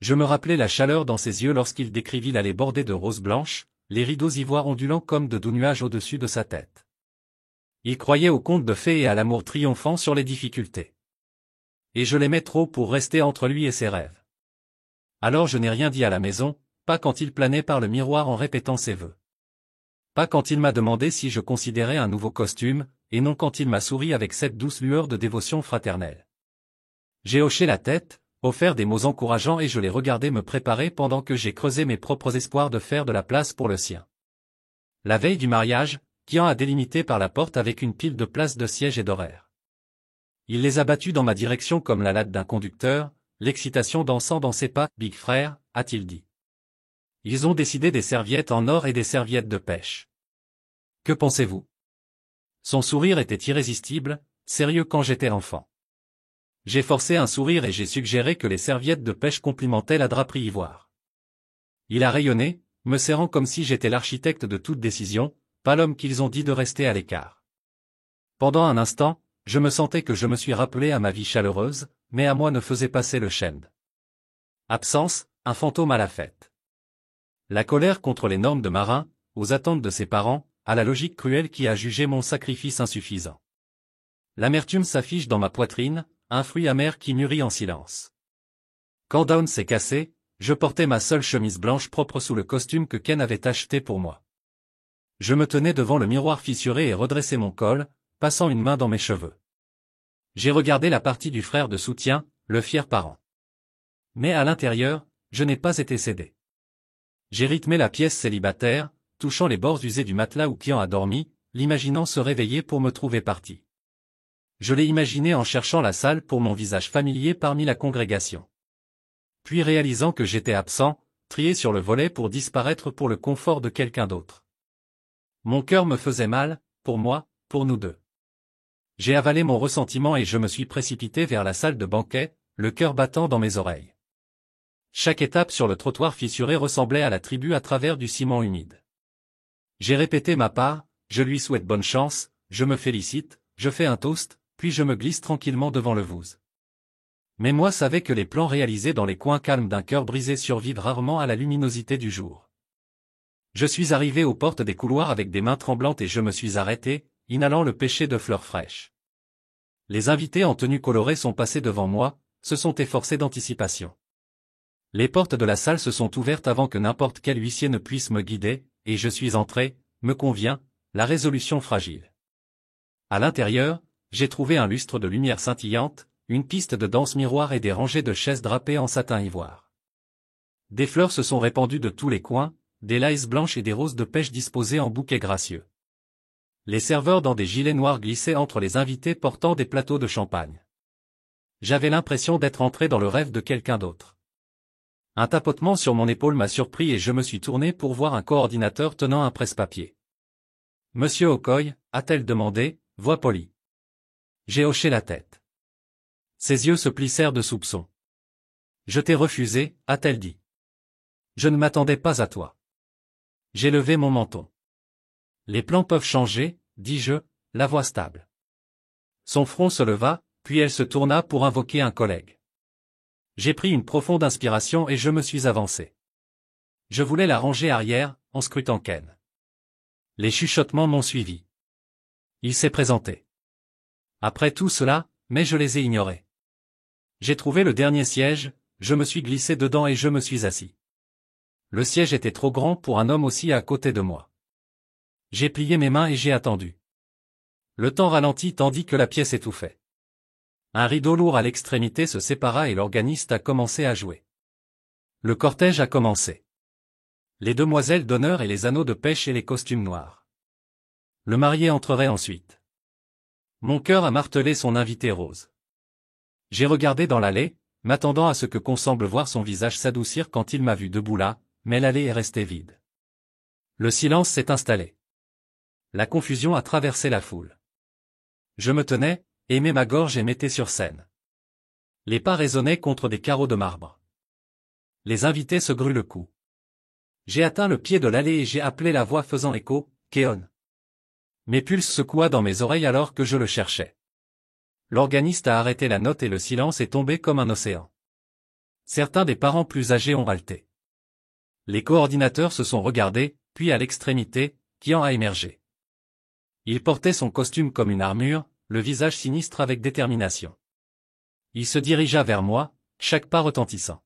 Je me rappelais la chaleur dans ses yeux lorsqu'il décrivit l'allée bordée de roses blanches, les rideaux ivoires ondulant comme de doux nuages au-dessus de sa tête. Il croyait aux contes de fées et à l'amour triomphant sur les difficultés. Et je l'aimais trop pour rester entre lui et ses rêves. Alors je n'ai rien dit à la maison, pas quand il planait par le miroir en répétant ses vœux. Pas quand il m'a demandé si je considérais un nouveau costume, et non quand il m'a souri avec cette douce lueur de dévotion fraternelle. J'ai hoché la tête, offert des mots encourageants et je l'ai regardé me préparer pendant que j'ai creusé mes propres espoirs de faire de la place pour le sien. La veille du mariage, Kian a délimité par la porte avec une pile de places de sièges et d'horaires. Il les a battus dans ma direction comme la latte d'un conducteur, l'excitation dansant dans ses pas. « Big frère » a-t-il dit. Ils ont décidé des serviettes en or et des serviettes de pêche. Que pensez-vous? Son sourire était irrésistible, sérieux quand j'étais enfant. J'ai forcé un sourire et j'ai suggéré que les serviettes de pêche complimentaient la draperie ivoire. Il a rayonné, me serrant comme si j'étais l'architecte de toute décision, pas l'homme qu'ils ont dit de rester à l'écart. Pendant un instant, je me sentais que je me suis rappelé à ma vie chaleureuse, mais à moi ne faisait passer le chêne. Absence, un fantôme à la fête. La colère contre les normes de marin, aux attentes de ses parents, à la logique cruelle qui a jugé mon sacrifice insuffisant. L'amertume s'affiche dans ma poitrine, un fruit amer qui mûrit en silence. Quand Dawn s'est cassé, je portais ma seule chemise blanche propre sous le costume que Ken avait acheté pour moi. Je me tenais devant le miroir fissuré et redressais mon col, passant une main dans mes cheveux. J'ai regardé la partie du frère de soutien, le fier parent. Mais à l'intérieur, je n'ai pas été cédé. J'ai rythmé la pièce célibataire, touchant les bords usés du matelas où Kian a dormi, l'imaginant se réveiller pour me trouver parti. Je l'ai imaginé en cherchant la salle pour mon visage familier parmi la congrégation. Puis réalisant que j'étais absent, trié sur le volet pour disparaître pour le confort de quelqu'un d'autre. Mon cœur me faisait mal, pour moi, pour nous deux. J'ai avalé mon ressentiment et je me suis précipité vers la salle de banquet, le cœur battant dans mes oreilles. Chaque étape sur le trottoir fissuré ressemblait à la tribu à travers du ciment humide. J'ai répété ma part, je lui souhaite bonne chance, je me félicite, je fais un toast, puis je me glisse tranquillement devant le vouze. Mais moi savais que les plans réalisés dans les coins calmes d'un cœur brisé survivent rarement à la luminosité du jour. Je suis arrivé aux portes des couloirs avec des mains tremblantes et je me suis arrêté, inhalant le péché de fleurs fraîches. Les invités en tenue colorée sont passés devant moi, se sont efforcés d'anticipation. Les portes de la salle se sont ouvertes avant que n'importe quel huissier ne puisse me guider, et je suis entré, me convient, la résolution fragile. À l'intérieur, j'ai trouvé un lustre de lumière scintillante, une piste de danse miroir et des rangées de chaises drapées en satin ivoire. Des fleurs se sont répandues de tous les coins, des lys blanches et des roses de pêche disposées en bouquets gracieux. Les serveurs dans des gilets noirs glissaient entre les invités portant des plateaux de champagne. J'avais l'impression d'être entré dans le rêve de quelqu'un d'autre. Un tapotement sur mon épaule m'a surpris et je me suis tourné pour voir un coordinateur tenant un presse-papier. « Monsieur Okoye » a-t-elle demandé, voix polie. J'ai hoché la tête. Ses yeux se plissèrent de soupçons. « Je t'ai refusé » a-t-elle dit. « Je ne m'attendais pas à toi. » J'ai levé mon menton. « Les plans peuvent changer » dis-je, la voix stable. Son front se leva, puis elle se tourna pour invoquer un collègue. J'ai pris une profonde inspiration et je me suis avancé. Je voulais la rangée arrière, en scrutant Ken. Les chuchotements m'ont suivi. Il s'est présenté. Après tout cela, mais je les ai ignorés. J'ai trouvé le dernier siège, je me suis glissé dedans et je me suis assis. Le siège était trop grand pour un homme aussi à côté de moi. J'ai plié mes mains et j'ai attendu. Le temps ralentit tandis que la pièce étouffait. Un rideau lourd à l'extrémité se sépara et l'organiste a commencé à jouer. Le cortège a commencé. Les demoiselles d'honneur et les anneaux de pêche et les costumes noirs. Le marié entrerait ensuite. Mon cœur a martelé son invité rose. J'ai regardé dans l'allée, m'attendant à ce que qu'on semble voir son visage s'adoucir quand il m'a vu debout là, mais l'allée est restée vide. Le silence s'est installé. La confusion a traversé la foule. Je me tenais, aimais ma gorge et m'étais sur scène. Les pas résonnaient contre des carreaux de marbre. Les invités se gruent le cou. J'ai atteint le pied de l'allée et j'ai appelé la voix faisant écho, Keon. Mes pulses secoua dans mes oreilles alors que je le cherchais. L'organiste a arrêté la note et le silence est tombé comme un océan. Certains des parents plus âgés ont halté. Les coordinateurs se sont regardés, puis à l'extrémité, Kian a émergé. Il portait son costume comme une armure, le visage sinistre avec détermination. Il se dirigea vers moi, chaque pas retentissant.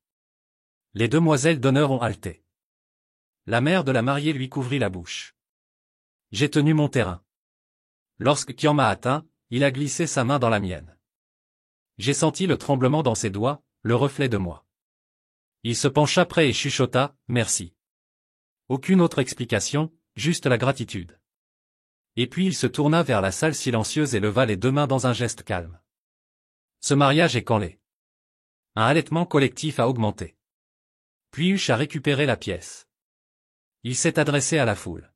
Les demoiselles d'honneur ont halté. La mère de la mariée lui couvrit la bouche. J'ai tenu mon terrain. Lorsque Kian m'a atteint, il a glissé sa main dans la mienne. J'ai senti le tremblement dans ses doigts, le reflet de moi. Il se pencha près et chuchota, « Merci. » Aucune autre explication, juste la gratitude. Et puis il se tourna vers la salle silencieuse et leva les deux mains dans un geste calme. Ce mariage est canlé. Un halètement collectif a augmenté. Puis Huche a récupéré la pièce. Il s'est adressé à la foule.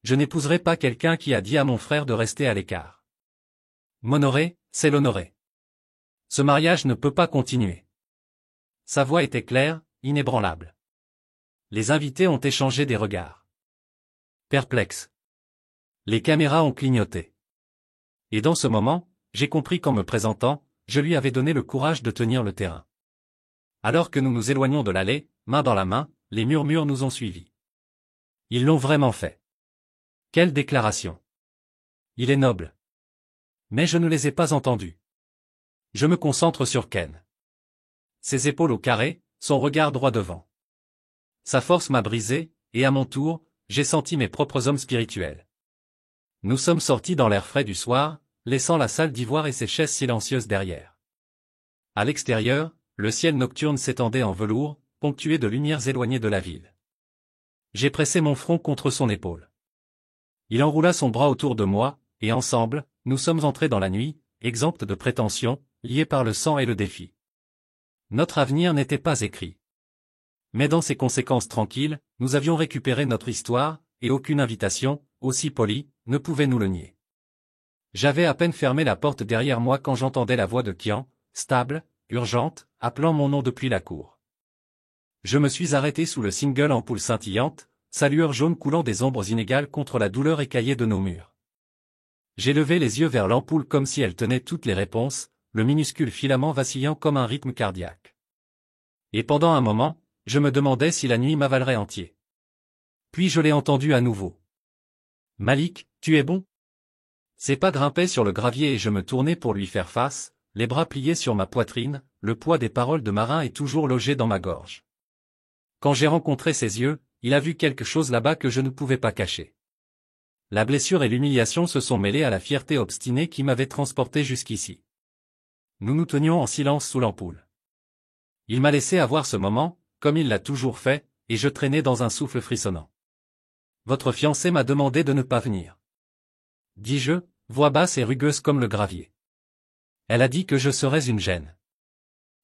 Je n'épouserai pas quelqu'un qui a dit à mon frère de rester à l'écart. M'honorer, c'est l'honorer. Ce mariage ne peut pas continuer. Sa voix était claire, inébranlable. Les invités ont échangé des regards. Perplexes. Les caméras ont clignoté. Et dans ce moment, j'ai compris qu'en me présentant, je lui avais donné le courage de tenir le terrain. Alors que nous nous éloignons de l'allée, main dans la main, les murmures nous ont suivis. Ils l'ont vraiment fait. Quelle déclaration! Il est noble. Mais je ne les ai pas entendus. Je me concentre sur Ken. Ses épaules au carré, son regard droit devant. Sa force m'a brisé, et à mon tour, j'ai senti mes propres hommes spirituels. Nous sommes sortis dans l'air frais du soir, laissant la salle d'ivoire et ses chaises silencieuses derrière. À l'extérieur, le ciel nocturne s'étendait en velours, ponctué de lumières éloignées de la ville. J'ai pressé mon front contre son épaule. Il enroula son bras autour de moi, et ensemble, nous sommes entrés dans la nuit, exemptes de prétentions, liés par le sang et le défi. Notre avenir n'était pas écrit. Mais dans ses conséquences tranquilles, nous avions récupéré notre histoire, et aucune invitation, aussi polie, ne pouvait nous le nier. J'avais à peine fermé la porte derrière moi quand j'entendais la voix de Kian, stable, urgente, appelant mon nom depuis la cour. Je me suis arrêté sous le single ampoule scintillante, sa lueur jaune coulant des ombres inégales contre la douleur écaillée de nos murs. J'ai levé les yeux vers l'ampoule comme si elle tenait toutes les réponses, le minuscule filament vacillant comme un rythme cardiaque. Et pendant un moment, je me demandais si la nuit m'avalerait entier. Puis je l'ai entendu à nouveau. « Malik, tu es bon ?» Ses pas grimpaient sur le gravier et je me tournais pour lui faire face, les bras pliés sur ma poitrine, le poids des paroles de Marin est toujours logé dans ma gorge. Quand j'ai rencontré ses yeux, il a vu quelque chose là-bas que je ne pouvais pas cacher. La blessure et l'humiliation se sont mêlées à la fierté obstinée qui m'avait transporté jusqu'ici. Nous nous tenions en silence sous l'ampoule. Il m'a laissé avoir ce moment, comme il l'a toujours fait, et je traînais dans un souffle frissonnant. « Votre fiancée m'a demandé de ne pas venir. » dis-je, voix basse et rugueuse comme le gravier. Elle a dit que je serais une gêne.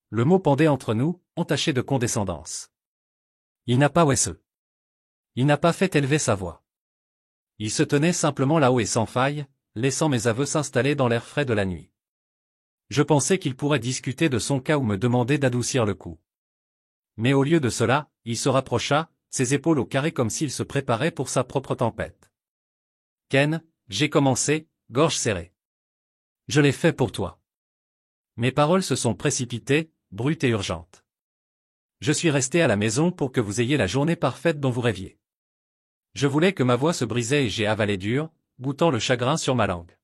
Le mot pendait entre nous, entaché de condescendance. Il n'a pas Il n'a pas fait élever sa voix. Il se tenait simplement là-haut et sans faille, laissant mes aveux s'installer dans l'air frais de la nuit. Je pensais qu'il pourrait discuter de son cas ou me demander d'adoucir le coup. Mais au lieu de cela, il se rapprocha, ses épaules au carré comme s'il se préparait pour sa propre tempête. « Ken, j'ai commencé, gorge serrée. Je l'ai fait pour toi. » Mes paroles se sont précipitées, brutes et urgentes. Je suis resté à la maison pour que vous ayez la journée parfaite dont vous rêviez. Je voulais que ma voix se brisait et j'ai avalé dur, goûtant le chagrin sur ma langue.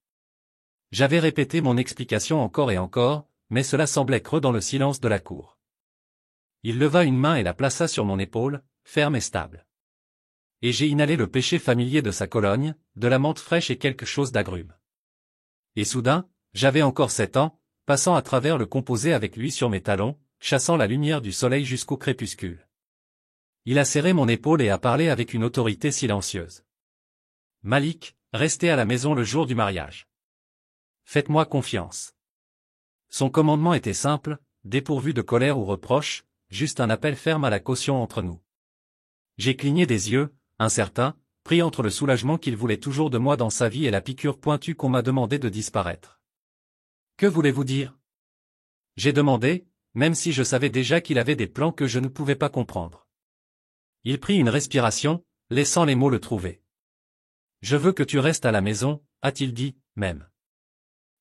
J'avais répété mon explication encore et encore, mais cela semblait creux dans le silence de la cour. Il leva une main et la plaça sur mon épaule, ferme et stable. Et j'ai inhalé le péché familier de sa Cologne, de la menthe fraîche et quelque chose d'agrume. Et soudain, j'avais encore 7 ans, passant à travers le composé avec lui sur mes talons, chassant la lumière du soleil jusqu'au crépuscule. Il a serré mon épaule et a parlé avec une autorité silencieuse. « Malik, restez à la maison le jour du mariage. Faites-moi confiance. » Son commandement était simple, dépourvu de colère ou reproche, juste un appel ferme à la caution entre nous. J'ai cligné des yeux, incertain, pris entre le soulagement qu'il voulait toujours de moi dans sa vie et la piqûre pointue qu'on m'a demandé de disparaître. « Que voulez-vous dire ?» J'ai demandé, même si je savais déjà qu'il avait des plans que je ne pouvais pas comprendre. Il prit une respiration, laissant les mots le trouver. « Je veux que tu restes à la maison, a-t-il dit, même.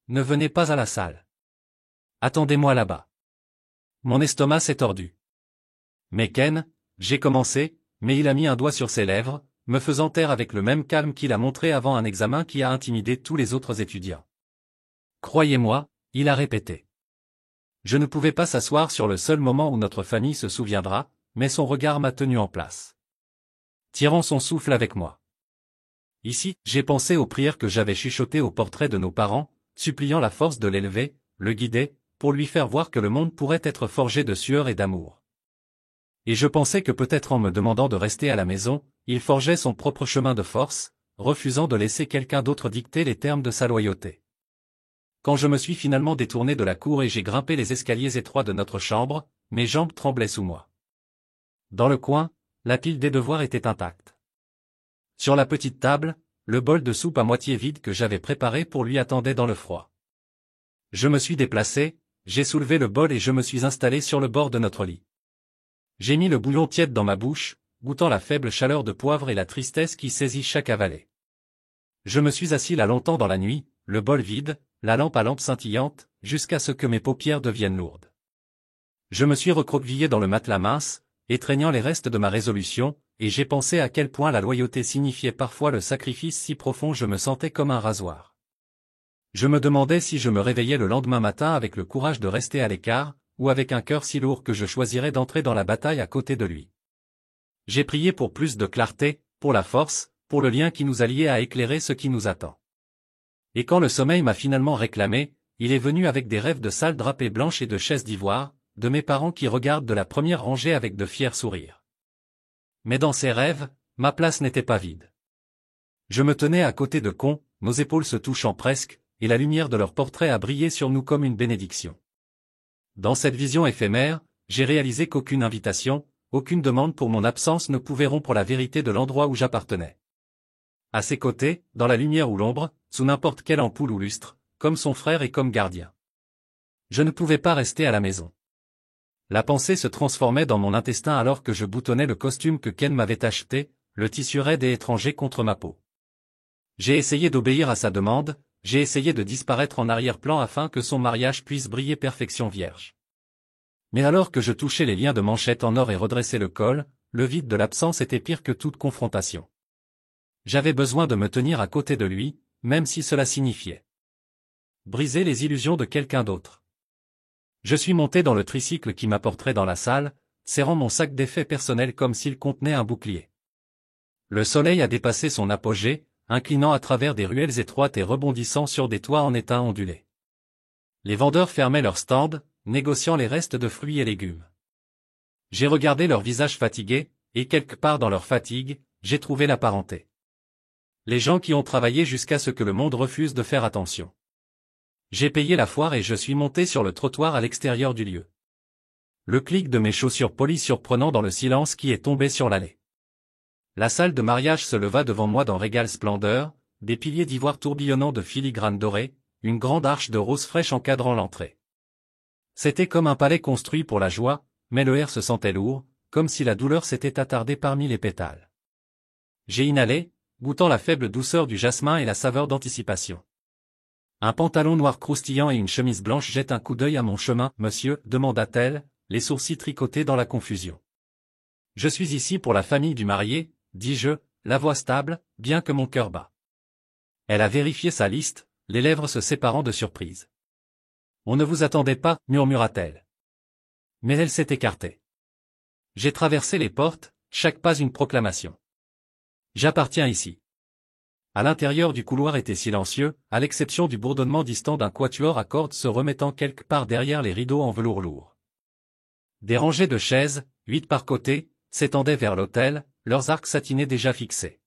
Ne venez pas à la salle. Attendez-moi là-bas. » Mon estomac s'est tordu. « Mais Ken, » j'ai commencé, mais il a mis un doigt sur ses lèvres, me faisant taire avec le même calme qu'il a montré avant un examen qui a intimidé tous les autres étudiants. « Croyez-moi, » il a répété. Je ne pouvais pas s'asseoir sur le seul moment où notre famille se souviendra, mais son regard m'a tenu en place. Tirant son souffle avec moi. Ici, j'ai pensé aux prières que j'avais chuchotées au portrait de nos parents, suppliant la force de l'élever, le guider, pour lui faire voir que le monde pourrait être forgé de sueur et d'amour. Et je pensais que peut-être en me demandant de rester à la maison, il forgeait son propre chemin de force, refusant de laisser quelqu'un d'autre dicter les termes de sa loyauté. Quand je me suis finalement détourné de la cour et j'ai grimpé les escaliers étroits de notre chambre, mes jambes tremblaient sous moi. Dans le coin, la pile des devoirs était intacte. Sur la petite table, le bol de soupe à moitié vide que j'avais préparé pour lui attendait dans le froid. Je me suis déplacé, j'ai soulevé le bol et je me suis installé sur le bord de notre lit. J'ai mis le bouillon tiède dans ma bouche, goûtant la faible chaleur de poivre et la tristesse qui saisit chaque avalée. Je me suis assis là longtemps dans la nuit, le bol vide, la lampe à lampe scintillante, jusqu'à ce que mes paupières deviennent lourdes. Je me suis recroquevillé dans le matelas mince, étreignant les restes de ma résolution, et j'ai pensé à quel point la loyauté signifiait parfois le sacrifice si profond. Je me sentais comme un rasoir. Je me demandais si je me réveillais le lendemain matin avec le courage de rester à l'écart, ou avec un cœur si lourd que je choisirais d'entrer dans la bataille à côté de lui. J'ai prié pour plus de clarté, pour la force, pour le lien qui nous a liés à éclairer ce qui nous attend. Et quand le sommeil m'a finalement réclamé, il est venu avec des rêves de salles drapées blanches et de chaises d'ivoire, de mes parents qui regardent de la première rangée avec de fiers sourires. Mais dans ces rêves, ma place n'était pas vide. Je me tenais à côté de cons, nos épaules se touchant presque, et la lumière de leur portrait a brillé sur nous comme une bénédiction. Dans cette vision éphémère, j'ai réalisé qu'aucune invitation, aucune demande pour mon absence ne pouvait rompre la vérité de l'endroit où j'appartenais. À ses côtés, dans la lumière ou l'ombre, sous n'importe quelle ampoule ou lustre, comme son frère et comme gardien. Je ne pouvais pas rester à la maison. La pensée se transformait dans mon intestin alors que je boutonnais le costume que Ken m'avait acheté, le tissu raide et étranger contre ma peau. J'ai essayé d'obéir à sa demande, j'ai essayé de disparaître en arrière-plan afin que son mariage puisse briller perfection vierge. Mais alors que je touchais les liens de manchette en or et redressais le col, le vide de l'absence était pire que toute confrontation. J'avais besoin de me tenir à côté de lui, même si cela signifiait briser les illusions de quelqu'un d'autre. Je suis monté dans le tricycle qui m'apporterait dans la salle, serrant mon sac d'effets personnels comme s'il contenait un bouclier. Le soleil a dépassé son apogée, inclinant à travers des ruelles étroites et rebondissant sur des toits en étain ondulé. Les vendeurs fermaient leurs stands, négociant les restes de fruits et légumes. J'ai regardé leurs visages fatigués, et quelque part dans leur fatigue, j'ai trouvé la parenté. Les gens qui ont travaillé jusqu'à ce que le monde refuse de faire attention. J'ai payé la foire et je suis monté sur le trottoir à l'extérieur du lieu. Le clic de mes chaussures polies surprenant dans le silence qui est tombé sur l'allée. La salle de mariage se leva devant moi dans régale splendeur, des piliers d'ivoire tourbillonnant de filigrane dorée, une grande arche de rose fraîche encadrant l'entrée. C'était comme un palais construit pour la joie, mais le air se sentait lourd, comme si la douleur s'était attardée parmi les pétales. J'ai inhalé, goûtant la faible douceur du jasmin et la saveur d'anticipation. Un pantalon noir croustillant et une chemise blanche jettent un coup d'œil à mon chemin, monsieur, demanda-t-elle, les sourcils tricotés dans la confusion. Je suis ici pour la famille du marié, dis-je, la voix stable, bien que mon cœur bat. Elle a vérifié sa liste, les lèvres se séparant de surprise. On ne vous attendait pas, murmura-t-elle. Mais elle s'est écartée. J'ai traversé les portes, chaque pas une proclamation. J'appartiens ici. À l'intérieur du couloir était silencieux, à l'exception du bourdonnement distant d'un quatuor à cordes se remettant quelque part derrière les rideaux en velours lourd. Des rangées de chaises, 8 par côté, s'étendaient vers l'autel, leurs arcs satinés déjà fixés.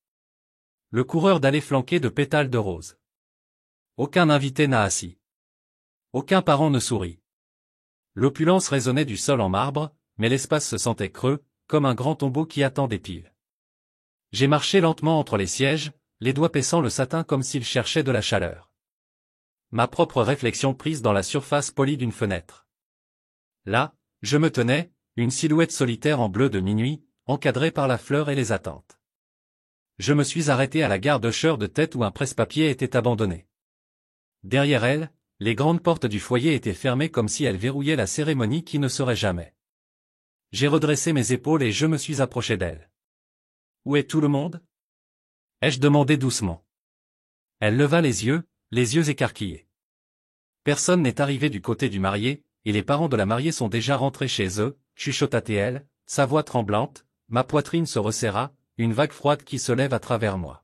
Le coureur d'allée flanqué de pétales de rose. Aucun invité n'a assis. Aucun parent ne sourit. L'opulence résonnait du sol en marbre, mais l'espace se sentait creux, comme un grand tombeau qui attend des piles. J'ai marché lentement entre les sièges, les doigts paissant le satin comme s'ils cherchaient de la chaleur. Ma propre réflexion prise dans la surface polie d'une fenêtre. Là, je me tenais, une silhouette solitaire en bleu de minuit, encadrée par la fleur et les attentes. Je me suis arrêté à la gare d'Usher de tête où un presse-papier était abandonné. Derrière elle, les grandes portes du foyer étaient fermées comme si elles verrouillaient la cérémonie qui ne serait jamais. J'ai redressé mes épaules et je me suis approché d'elle. Où est tout le monde ? Ai-je demandé doucement. Elle leva les yeux écarquillés. Personne n'est arrivé du côté du marié, et les parents de la mariée sont déjà rentrés chez eux, chuchota-t-elle, sa voix tremblante, ma poitrine se resserra, une vague froide qui se lève à travers moi.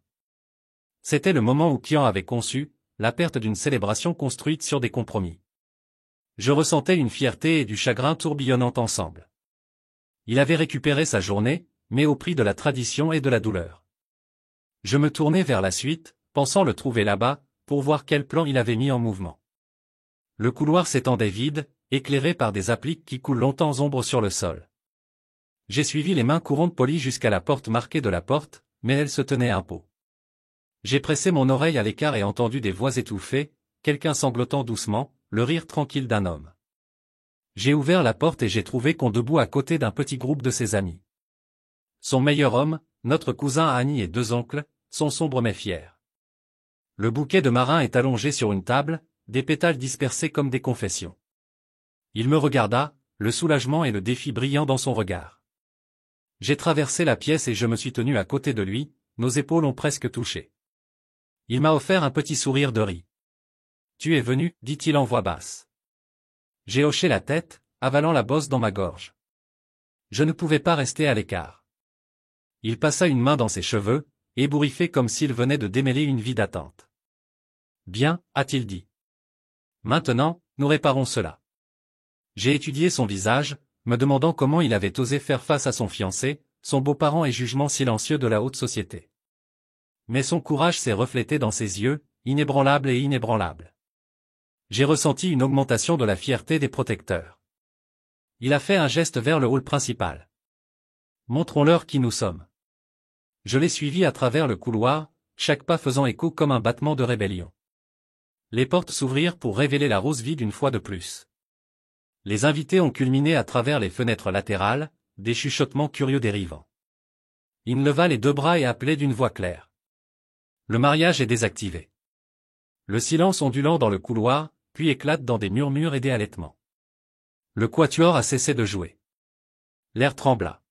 C'était le moment où Kian avait conçu, la perte d'une célébration construite sur des compromis. Je ressentais une fierté et du chagrin tourbillonnant ensemble. Il avait récupéré sa journée, mais au prix de la tradition et de la douleur. Je me tournai vers la suite, pensant le trouver là-bas, pour voir quel plan il avait mis en mouvement. Le couloir s'étendait vide, éclairé par des appliques qui coulent longtemps ombre sur le sol. J'ai suivi les mains courantes polies jusqu'à la porte marquée de la porte, mais elle se tenait un pot. J'ai pressé mon oreille à l'écart et entendu des voix étouffées, quelqu'un sanglotant doucement, le rire tranquille d'un homme. J'ai ouvert la porte et j'ai trouvé qu'on debout à côté d'un petit groupe de ses amis. Son meilleur homme, notre cousin Annie et deux oncles, sont sombres mais fiers. Le bouquet de marin est allongé sur une table, des pétales dispersés comme des confessions. Il me regarda, le soulagement et le défi brillant dans son regard. J'ai traversé la pièce et je me suis tenu à côté de lui, nos épaules ont presque touché. Il m'a offert un petit sourire de riz. « Tu es venu » dit-il en voix basse. J'ai hoché la tête, avalant la bosse dans ma gorge. Je ne pouvais pas rester à l'écart. Il passa une main dans ses cheveux, ébouriffé comme s'il venait de démêler une vie d'attente. « Bien » a-t-il dit. « Maintenant, nous réparons cela. » J'ai étudié son visage, me demandant comment il avait osé faire face à son fiancé, son beau-parent et jugement silencieux de la haute société. Mais son courage s'est reflété dans ses yeux, inébranlable et inébranlable. J'ai ressenti une augmentation de la fierté des protecteurs. Il a fait un geste vers le hall principal. « Montrons-leur qui nous sommes. » Je l'ai suivi à travers le couloir, chaque pas faisant écho comme un battement de rébellion. Les portes s'ouvrirent pour révéler la rose vide une fois de plus. Les invités ont culminé à travers les fenêtres latérales, des chuchotements curieux dérivant. Il leva les deux bras et appelait d'une voix claire. Le mariage est désactivé. Le silence ondulant dans le couloir, puis éclate dans des murmures et des halètements. Le quatuor a cessé de jouer. L'air trembla.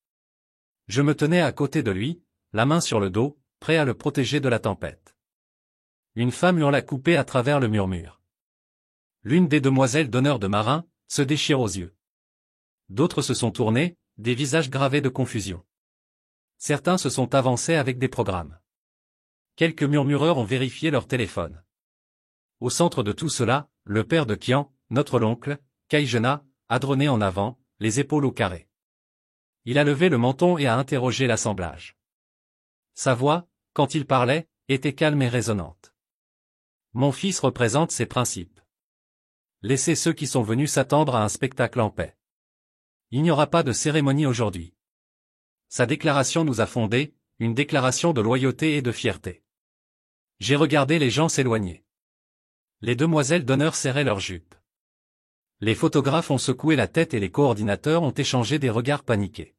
Je me tenais à côté de lui, la main sur le dos, prêt à le protéger de la tempête. Une femme hurla coupée à travers le murmure. L'une des demoiselles d'honneur de Marin se déchire aux yeux. D'autres se sont tournés, des visages gravés de confusion. Certains se sont avancés avec des programmes. Quelques murmureurs ont vérifié leur téléphone. Au centre de tout cela, le père de Kian, notre oncle, Kaijena, a drôné en avant, les épaules au carré. Il a levé le menton et a interrogé l'assemblage. Sa voix, quand il parlait, était calme et résonnante. Mon fils représente ses principes. Laissez ceux qui sont venus s'attendre à un spectacle en paix. Il n'y aura pas de cérémonie aujourd'hui. Sa déclaration nous a fondés, une déclaration de loyauté et de fierté. J'ai regardé les gens s'éloigner. Les demoiselles d'honneur serraient leurs jupes. Les photographes ont secoué la tête et les coordinateurs ont échangé des regards paniqués.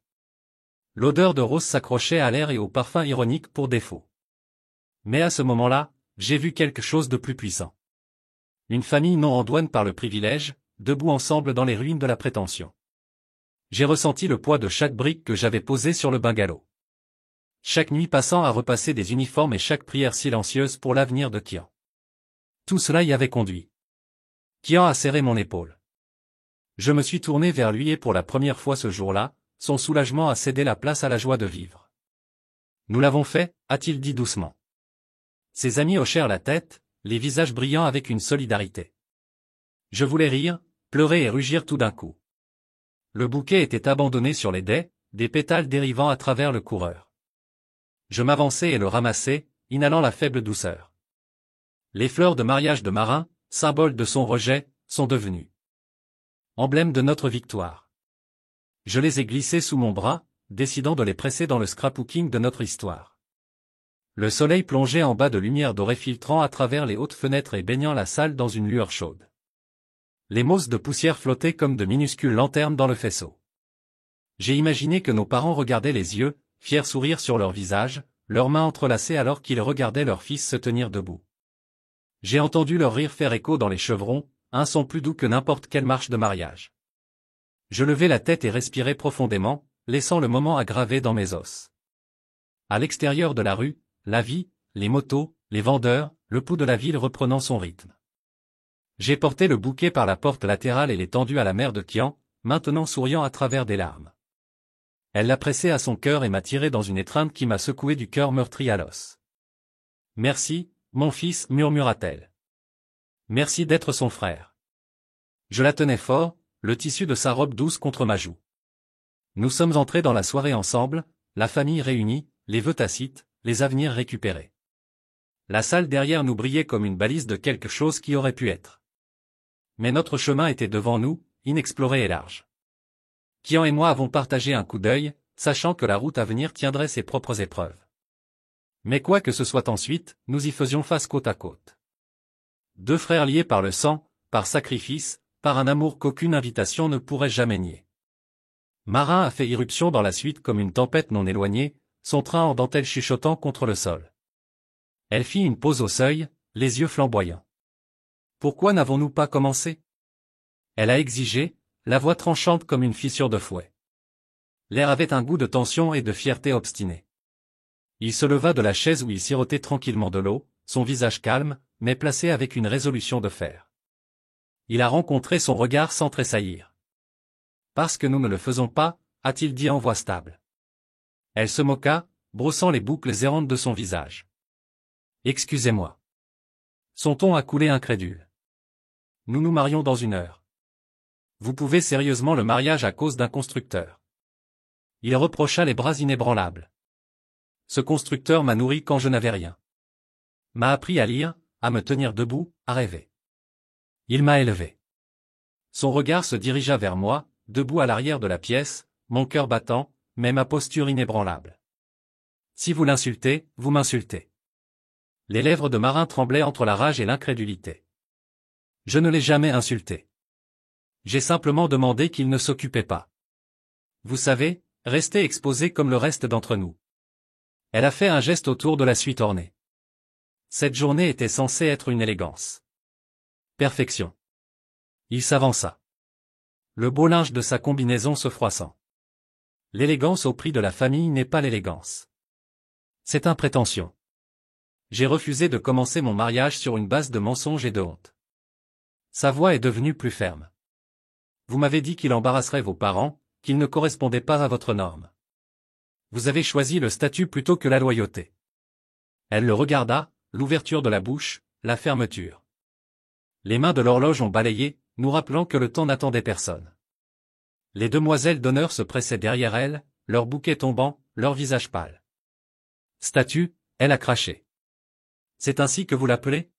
L'odeur de rose s'accrochait à l'air et au parfum ironique pour défaut. Mais à ce moment-là, j'ai vu quelque chose de plus puissant. Une famille non en douane par le privilège, debout ensemble dans les ruines de la prétention. J'ai ressenti le poids de chaque brique que j'avais posée sur le bungalow. Chaque nuit passant à repasser des uniformes et chaque prière silencieuse pour l'avenir de Kian. Tout cela y avait conduit. Kian a serré mon épaule. Je me suis tourné vers lui et pour la première fois ce jour-là, son soulagement a cédé la place à la joie de vivre. Nous l'avons fait, a-t-il dit doucement. Ses amis hochèrent la tête, les visages brillants avec une solidarité. Je voulais rire, pleurer et rugir tout d'un coup. Le bouquet était abandonné sur les dais, des pétales dérivant à travers le coureur. Je m'avançai et le ramassai, inhalant la faible douceur. Les fleurs de mariage de Marin, symbole de son rejet, sont devenues emblème de notre victoire. Je les ai glissées sous mon bras, décidant de les presser dans le scrapbooking de notre histoire. Le soleil plongeait en bas de lumière dorée filtrant à travers les hautes fenêtres et baignant la salle dans une lueur chaude. Les mosses de poussière flottaient comme de minuscules lanternes dans le faisceau. J'ai imaginé que nos parents regardaient les yeux, fiers sourires sur leurs visages, leurs mains entrelacées alors qu'ils regardaient leur fils se tenir debout. J'ai entendu leur rire faire écho dans les chevrons, un son plus doux que n'importe quelle marche de mariage. Je levai la tête et respirai profondément, laissant le moment aggravé dans mes os. À l'extérieur de la rue, la vie, les motos, les vendeurs, le pouls de la ville reprenant son rythme. J'ai porté le bouquet par la porte latérale et l'ai tendu à la mère de Kian, maintenant souriant à travers des larmes. Elle l'a pressé à son cœur et m'a tiré dans une étreinte qui m'a secoué du cœur meurtri à l'os. « Merci, mon fils, murmura-t-elle. Merci d'être son frère. » Je la tenais fort, le tissu de sa robe douce contre ma joue. Nous sommes entrés dans la soirée ensemble, la famille réunie, les vœux tacites, les avenirs récupérés. La salle derrière nous brillait comme une balise de quelque chose qui aurait pu être. Mais notre chemin était devant nous, inexploré et large. Kian et moi avons partagé un coup d'œil, sachant que la route à venir tiendrait ses propres épreuves. Mais quoi que ce soit ensuite, nous y faisions face côte à côte. Deux frères liés par le sang, par sacrifice, par un amour qu'aucune invitation ne pourrait jamais nier. Marin a fait irruption dans la suite comme une tempête non éloignée, son train en dentelle chuchotant contre le sol. Elle fit une pause au seuil, les yeux flamboyants. Pourquoi n'avons-nous pas commencé? Elle a exigé, la voix tranchante comme une fissure de fouet. L'air avait un goût de tension et de fierté obstinée. Il se leva de la chaise où il sirotait tranquillement de l'eau, son visage calme, mais placé avec une résolution de fer. Il a rencontré son regard sans tressaillir. Parce que nous ne le faisons pas, a-t-il dit en voix stable. Elle se moqua, brossant les boucles errantes de son visage. Excusez-moi. Son ton a coulé incrédule. Nous nous marions dans 1 heure. Vous pouvez sérieusement le mariage à cause d'un constructeur. Il reprocha les bras inébranlables. Ce constructeur m'a nourri quand je n'avais rien. M'a appris à lire, à me tenir debout, à rêver. Il m'a élevé. Son regard se dirigea vers moi, debout à l'arrière de la pièce, mon cœur battant, mais ma posture inébranlable. Si vous l'insultez, vous m'insultez. Les lèvres de Marin tremblaient entre la rage et l'incrédulité. Je ne l'ai jamais insulté. J'ai simplement demandé qu'il ne s'occupait pas. Vous savez, rester exposé comme le reste d'entre nous. Elle a fait un geste autour de la suite ornée. Cette journée était censée être une élégance. Perfection. Il s'avança. Le beau linge de sa combinaison se froissant. L'élégance au prix de la famille n'est pas l'élégance. C'est un prétention. J'ai refusé de commencer mon mariage sur une base de mensonges et de honte. Sa voix est devenue plus ferme. Vous m'avez dit qu'il embarrasserait vos parents, qu'il ne correspondait pas à votre norme. Vous avez choisi le statut plutôt que la loyauté. Elle le regarda, l'ouverture de la bouche, la fermeture. Les mains de l'horloge ont balayé, nous rappelant que le temps n'attendait personne. Les demoiselles d'honneur se pressaient derrière elle, leurs bouquets tombant, leur visage pâle. Statue, elle a craché. C'est ainsi que vous l'appelez?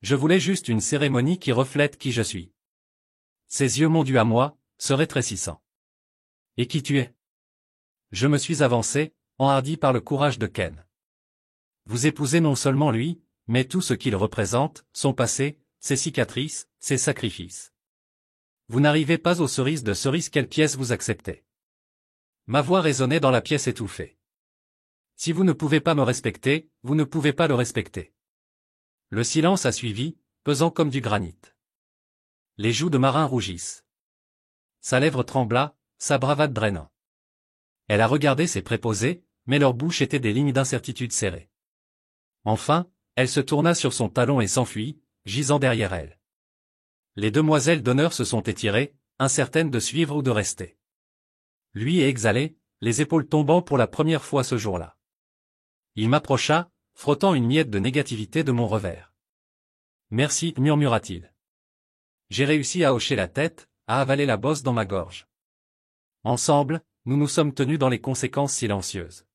Je voulais juste une cérémonie qui reflète qui je suis. Ses yeux mondus à moi, se rétrécissant. Et qui tu es? Je me suis avancé, enhardi par le courage de Ken. Vous épousez non seulement lui, mais tout ce qu'il représente, son passé, ses cicatrices, ses sacrifices. Vous n'arrivez pas aux cerises de cerise, quelle pièce vous acceptez? Ma voix résonnait dans la pièce étouffée. Si vous ne pouvez pas me respecter, vous ne pouvez pas le respecter. Le silence a suivi, pesant comme du granit. Les joues de Marin rougissent. Sa lèvre trembla, sa bravade drainant. Elle a regardé ses préposés, mais leurs bouches étaient des lignes d'incertitude serrées. Enfin, elle se tourna sur son talon et s'enfuit, gisant derrière elle. Les demoiselles d'honneur se sont étirées, incertaines de suivre ou de rester. Lui exhalé, les épaules tombant pour la première fois ce jour-là. Il m'approcha, frottant une miette de négativité de mon revers. Merci, murmura-t-il. J'ai réussi à hocher la tête, à avaler la bosse dans ma gorge. Ensemble, nous nous sommes tenus dans les conséquences silencieuses.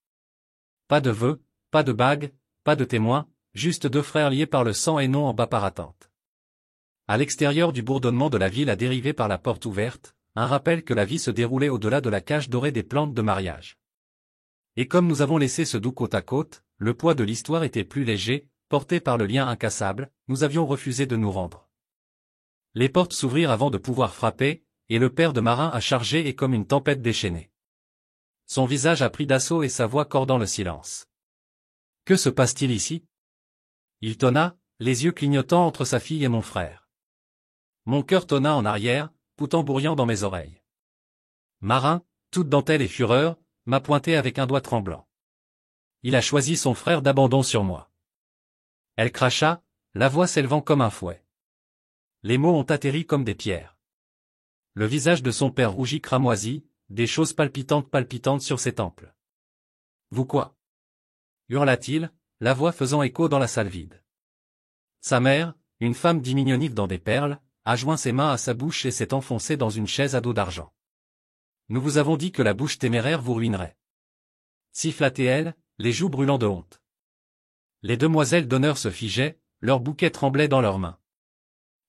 Pas de vœux, pas de bagues, pas de témoins, juste deux frères liés par le sang et non en bas par attente. À l'extérieur du bourdonnement de la ville à dériver par la porte ouverte, un rappel que la vie se déroulait au-delà de la cage dorée des plantes de mariage. Et comme nous avons laissé ce doux côte à côte, le poids de l'histoire était plus léger, porté par le lien incassable, nous avions refusé de nous rendre. Les portes s'ouvrirent avant de pouvoir frapper, et le père de Marin a chargé et comme une tempête déchaînée. Son visage a pris d'assaut et sa voix cordant le silence. Que se passe-t-il ici? Il tonna, les yeux clignotants entre sa fille et mon frère. Mon cœur tonna en arrière, poutambouriant dans mes oreilles. Marin, toute dentelle et fureur, m'a pointé avec un doigt tremblant. Il a choisi son frère d'abandon sur moi. Elle cracha, la voix s'élevant comme un fouet. Les mots ont atterri comme des pierres. Le visage de son père rougit cramoisi, des choses palpitantes sur ses tempes. Vous quoi? Hurla-t-il, la voix faisant écho dans la salle vide. Sa mère, une femme diminutive dans des perles, a joint ses mains à sa bouche et s'est enfoncée dans une chaise à dos d'argent. Nous vous avons dit que la bouche téméraire vous ruinerait. Siffla-t-elle, les joues brûlant de honte. Les demoiselles d'honneur se figeaient, leurs bouquets tremblaient dans leurs mains.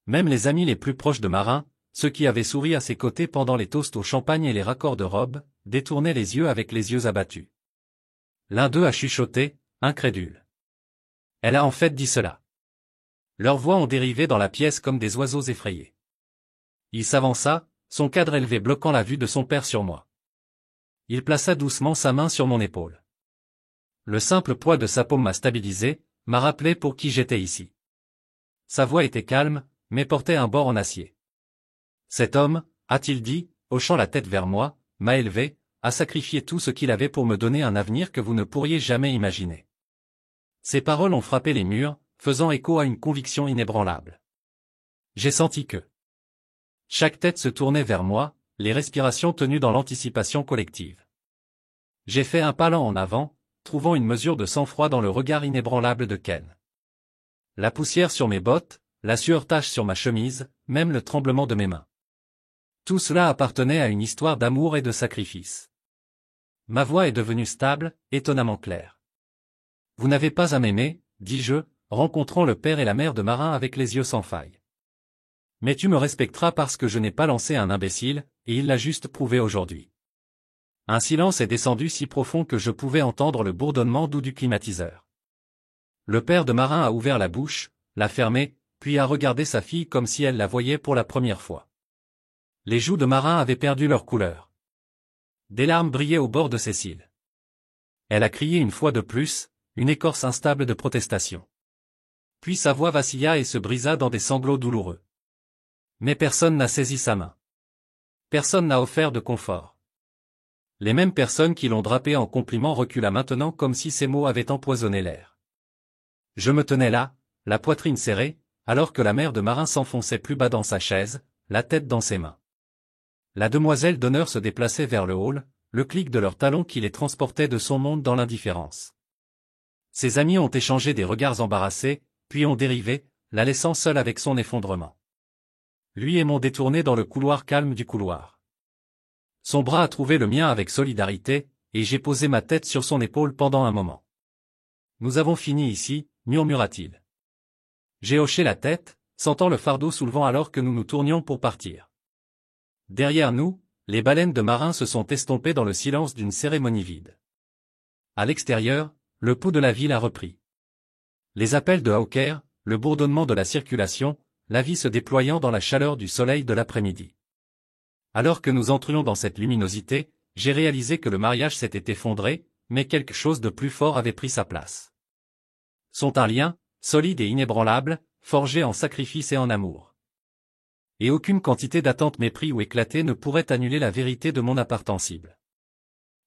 Même les amis les plus proches de Marin, ceux qui avaient souri à ses côtés pendant les toasts au champagne et les raccords de robe, détournaient les yeux avec les yeux abattus. L'un d'eux a chuchoté, incrédule. Elle a en fait dit cela. Leurs voix ont dérivé dans la pièce comme des oiseaux effrayés. Il s'avança, son cadre élevé bloquant la vue de son père sur moi. Il plaça doucement sa main sur mon épaule. Le simple poids de sa paume m'a stabilisé, m'a rappelé pour qui j'étais ici. Sa voix était calme, mais portait un bord en acier. Cet homme, a-t-il dit, hochant la tête vers moi, m'a élevé, a sacrifié tout ce qu'il avait pour me donner un avenir que vous ne pourriez jamais imaginer. Ces paroles ont frappé les murs, faisant écho à une conviction inébranlable. J'ai senti que chaque tête se tournait vers moi, les respirations tenues dans l'anticipation collective. J'ai fait un pas lent en avant, trouvant une mesure de sang-froid dans le regard inébranlable de Ken. La poussière sur mes bottes, la sueur tache sur ma chemise, même le tremblement de mes mains. Tout cela appartenait à une histoire d'amour et de sacrifice. Ma voix est devenue stable, étonnamment claire. Vous n'avez pas à m'aimer, dis-je, rencontrant le père et la mère de Marin avec les yeux sans faille. Mais tu me respecteras parce que je n'ai pas lancé un imbécile, et il l'a juste prouvé aujourd'hui. Un silence est descendu si profond que je pouvais entendre le bourdonnement doux du climatiseur. Le père de Marin a ouvert la bouche, l'a fermée, puis a regardé sa fille comme si elle la voyait pour la première fois. Les joues de Marin avaient perdu leur couleur. Des larmes brillaient au bord de ses cils. Elle a crié une fois de plus, une écorce instable de protestation. Puis sa voix vacilla et se brisa dans des sanglots douloureux. Mais personne n'a saisi sa main. Personne n'a offert de confort. Les mêmes personnes qui l'ont drapé en compliments recula maintenant comme si ces mots avaient empoisonné l'air. Je me tenais là, la poitrine serrée, alors que la mère de Marin s'enfonçait plus bas dans sa chaise, la tête dans ses mains. La demoiselle d'honneur se déplaçait vers le hall, le clic de leurs talons qui les transportait de son monde dans l'indifférence. Ses amis ont échangé des regards embarrassés, puis ont dérivé, la laissant seule avec son effondrement. Lui et m'ont détourné dans le couloir calme du couloir. Son bras a trouvé le mien avec solidarité, et j'ai posé ma tête sur son épaule pendant un moment. Nous avons fini ici, murmura-t-il. J'ai hoché la tête, sentant le fardeau soulevant alors que nous nous tournions pour partir. Derrière nous, les baleines de Marin se sont estompées dans le silence d'une cérémonie vide. À l'extérieur, le pouls de la ville a repris. Les appels de Hawker, le bourdonnement de la circulation, la vie se déployant dans la chaleur du soleil de l'après-midi. Alors que nous entrions dans cette luminosité, j'ai réalisé que le mariage s'était effondré, mais quelque chose de plus fort avait pris sa place. Sont un lien, solide et inébranlable, forgé en sacrifice et en amour. Et aucune quantité d'attente mépris ou éclatée ne pourrait annuler la vérité de mon appartensible.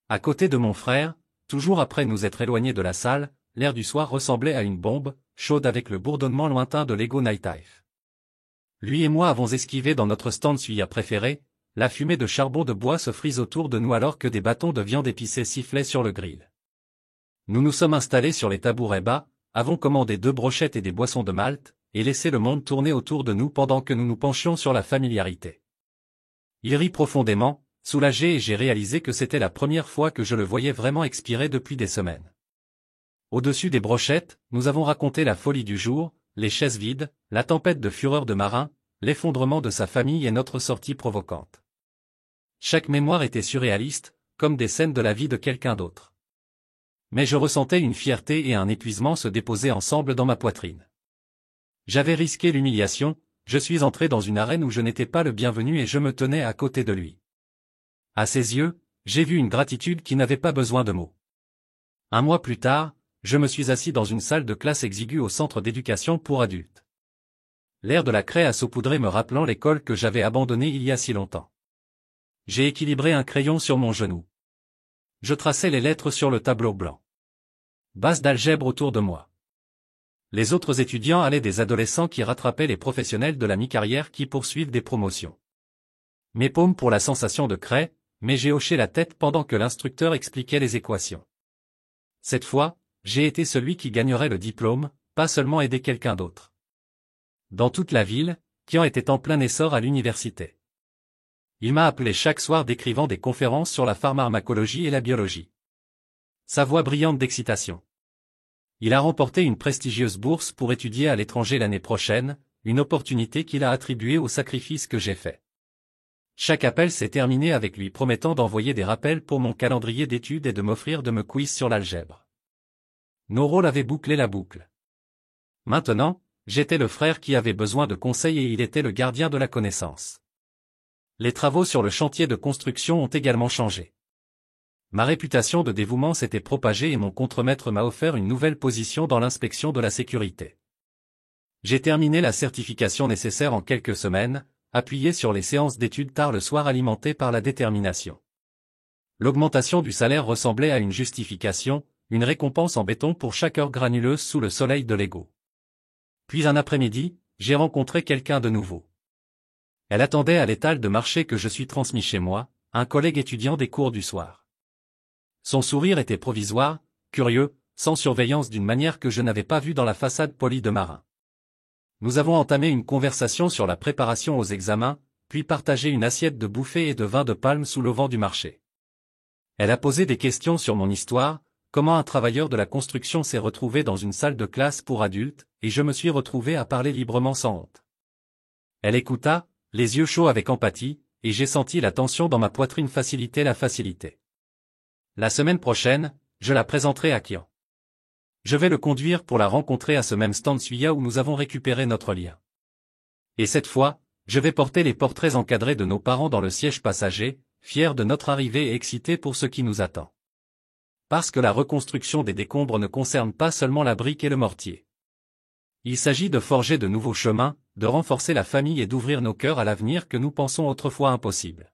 À côté de mon frère, toujours après nous être éloignés de la salle, l'air du soir ressemblait à une bombe, chaude avec le bourdonnement lointain de l'Ego Night Life. Lui et moi avons esquivé dans notre stand suya préféré, la fumée de charbon de bois se frise autour de nous alors que des bâtons de viande épicée sifflaient sur le grill. Nous nous sommes installés sur les tabourets bas, avons commandé 2 brochettes et des boissons de malt, et laissé le monde tourner autour de nous pendant que nous nous penchions sur la familiarité. Il rit profondément, soulagé et j'ai réalisé que c'était la première fois que je le voyais vraiment expirer depuis des semaines. Au-dessus des brochettes, nous avons raconté la folie du jour, les chaises vides, la tempête de fureur de Marin, l'effondrement de sa famille et notre sortie provocante. Chaque mémoire était surréaliste, comme des scènes de la vie de quelqu'un d'autre. Mais je ressentais une fierté et un épuisement se déposer ensemble dans ma poitrine. J'avais risqué l'humiliation, je suis entré dans une arène où je n'étais pas le bienvenu et je me tenais à côté de lui. À ses yeux, j'ai vu une gratitude qui n'avait pas besoin de mots. Un mois plus tard, je me suis assis dans une salle de classe exiguë au centre d'éducation pour adultes. L'air de la craie a saupoudré me rappelant l'école que j'avais abandonnée il y a si longtemps. J'ai équilibré un crayon sur mon genou. Je traçais les lettres sur le tableau blanc. Base d'algèbre autour de moi. Les autres étudiants allaient des adolescents qui rattrapaient les professionnels de la mi-carrière qui poursuivent des promotions. Mes paumes pour la sensation de craie, mais j'ai hoché la tête pendant que l'instructeur expliquait les équations. Cette fois, j'ai été celui qui gagnerait le diplôme, pas seulement aider quelqu'un d'autre. Dans toute la ville, Kian était en plein essor à l'université. Il m'a appelé chaque soir décrivant des conférences sur la pharmacologie et la biologie. Sa voix brillante d'excitation. Il a remporté une prestigieuse bourse pour étudier à l'étranger l'année prochaine, une opportunité qu'il a attribuée au sacrifice que j'ai fait. Chaque appel s'est terminé avec lui promettant d'envoyer des rappels pour mon calendrier d'études et de m'offrir de me quiz sur l'algèbre. Nos rôles avaient bouclé la boucle. Maintenant, j'étais le frère qui avait besoin de conseils et il était le gardien de la connaissance. Les travaux sur le chantier de construction ont également changé. Ma réputation de dévouement s'était propagée et mon contremaître m'a offert une nouvelle position dans l'inspection de la sécurité. J'ai terminé la certification nécessaire en quelques semaines, appuyé sur les séances d'études tard le soir alimentées par la détermination. L'augmentation du salaire ressemblait à une justification, une récompense en béton pour chaque heure granuleuse sous le soleil de l'ego. Puis un après-midi, j'ai rencontré quelqu'un de nouveau. Elle attendait à l'étal de marché que je suis transmis chez moi, un collègue étudiant des cours du soir. Son sourire était provisoire, curieux, sans surveillance d'une manière que je n'avais pas vue dans la façade polie de Marin. Nous avons entamé une conversation sur la préparation aux examens, puis partagé une assiette de bouffées et de vin de palme sous l'auvent du marché. Elle a posé des questions sur mon histoire, comment un travailleur de la construction s'est retrouvé dans une salle de classe pour adultes, et je me suis retrouvé à parler librement sans honte. Elle écouta, les yeux chauds avec empathie, et j'ai senti la tension dans ma poitrine faciliter la facilité. La semaine prochaine, je la présenterai à Kian. Je vais le conduire pour la rencontrer à ce même stand Suya où nous avons récupéré notre lien. Et cette fois, je vais porter les portraits encadrés de nos parents dans le siège passager, fiers de notre arrivée et excités pour ce qui nous attend. Parce que la reconstruction des décombres ne concerne pas seulement la brique et le mortier. Il s'agit de forger de nouveaux chemins, de renforcer la famille et d'ouvrir nos cœurs à l'avenir que nous pensons autrefois impossible.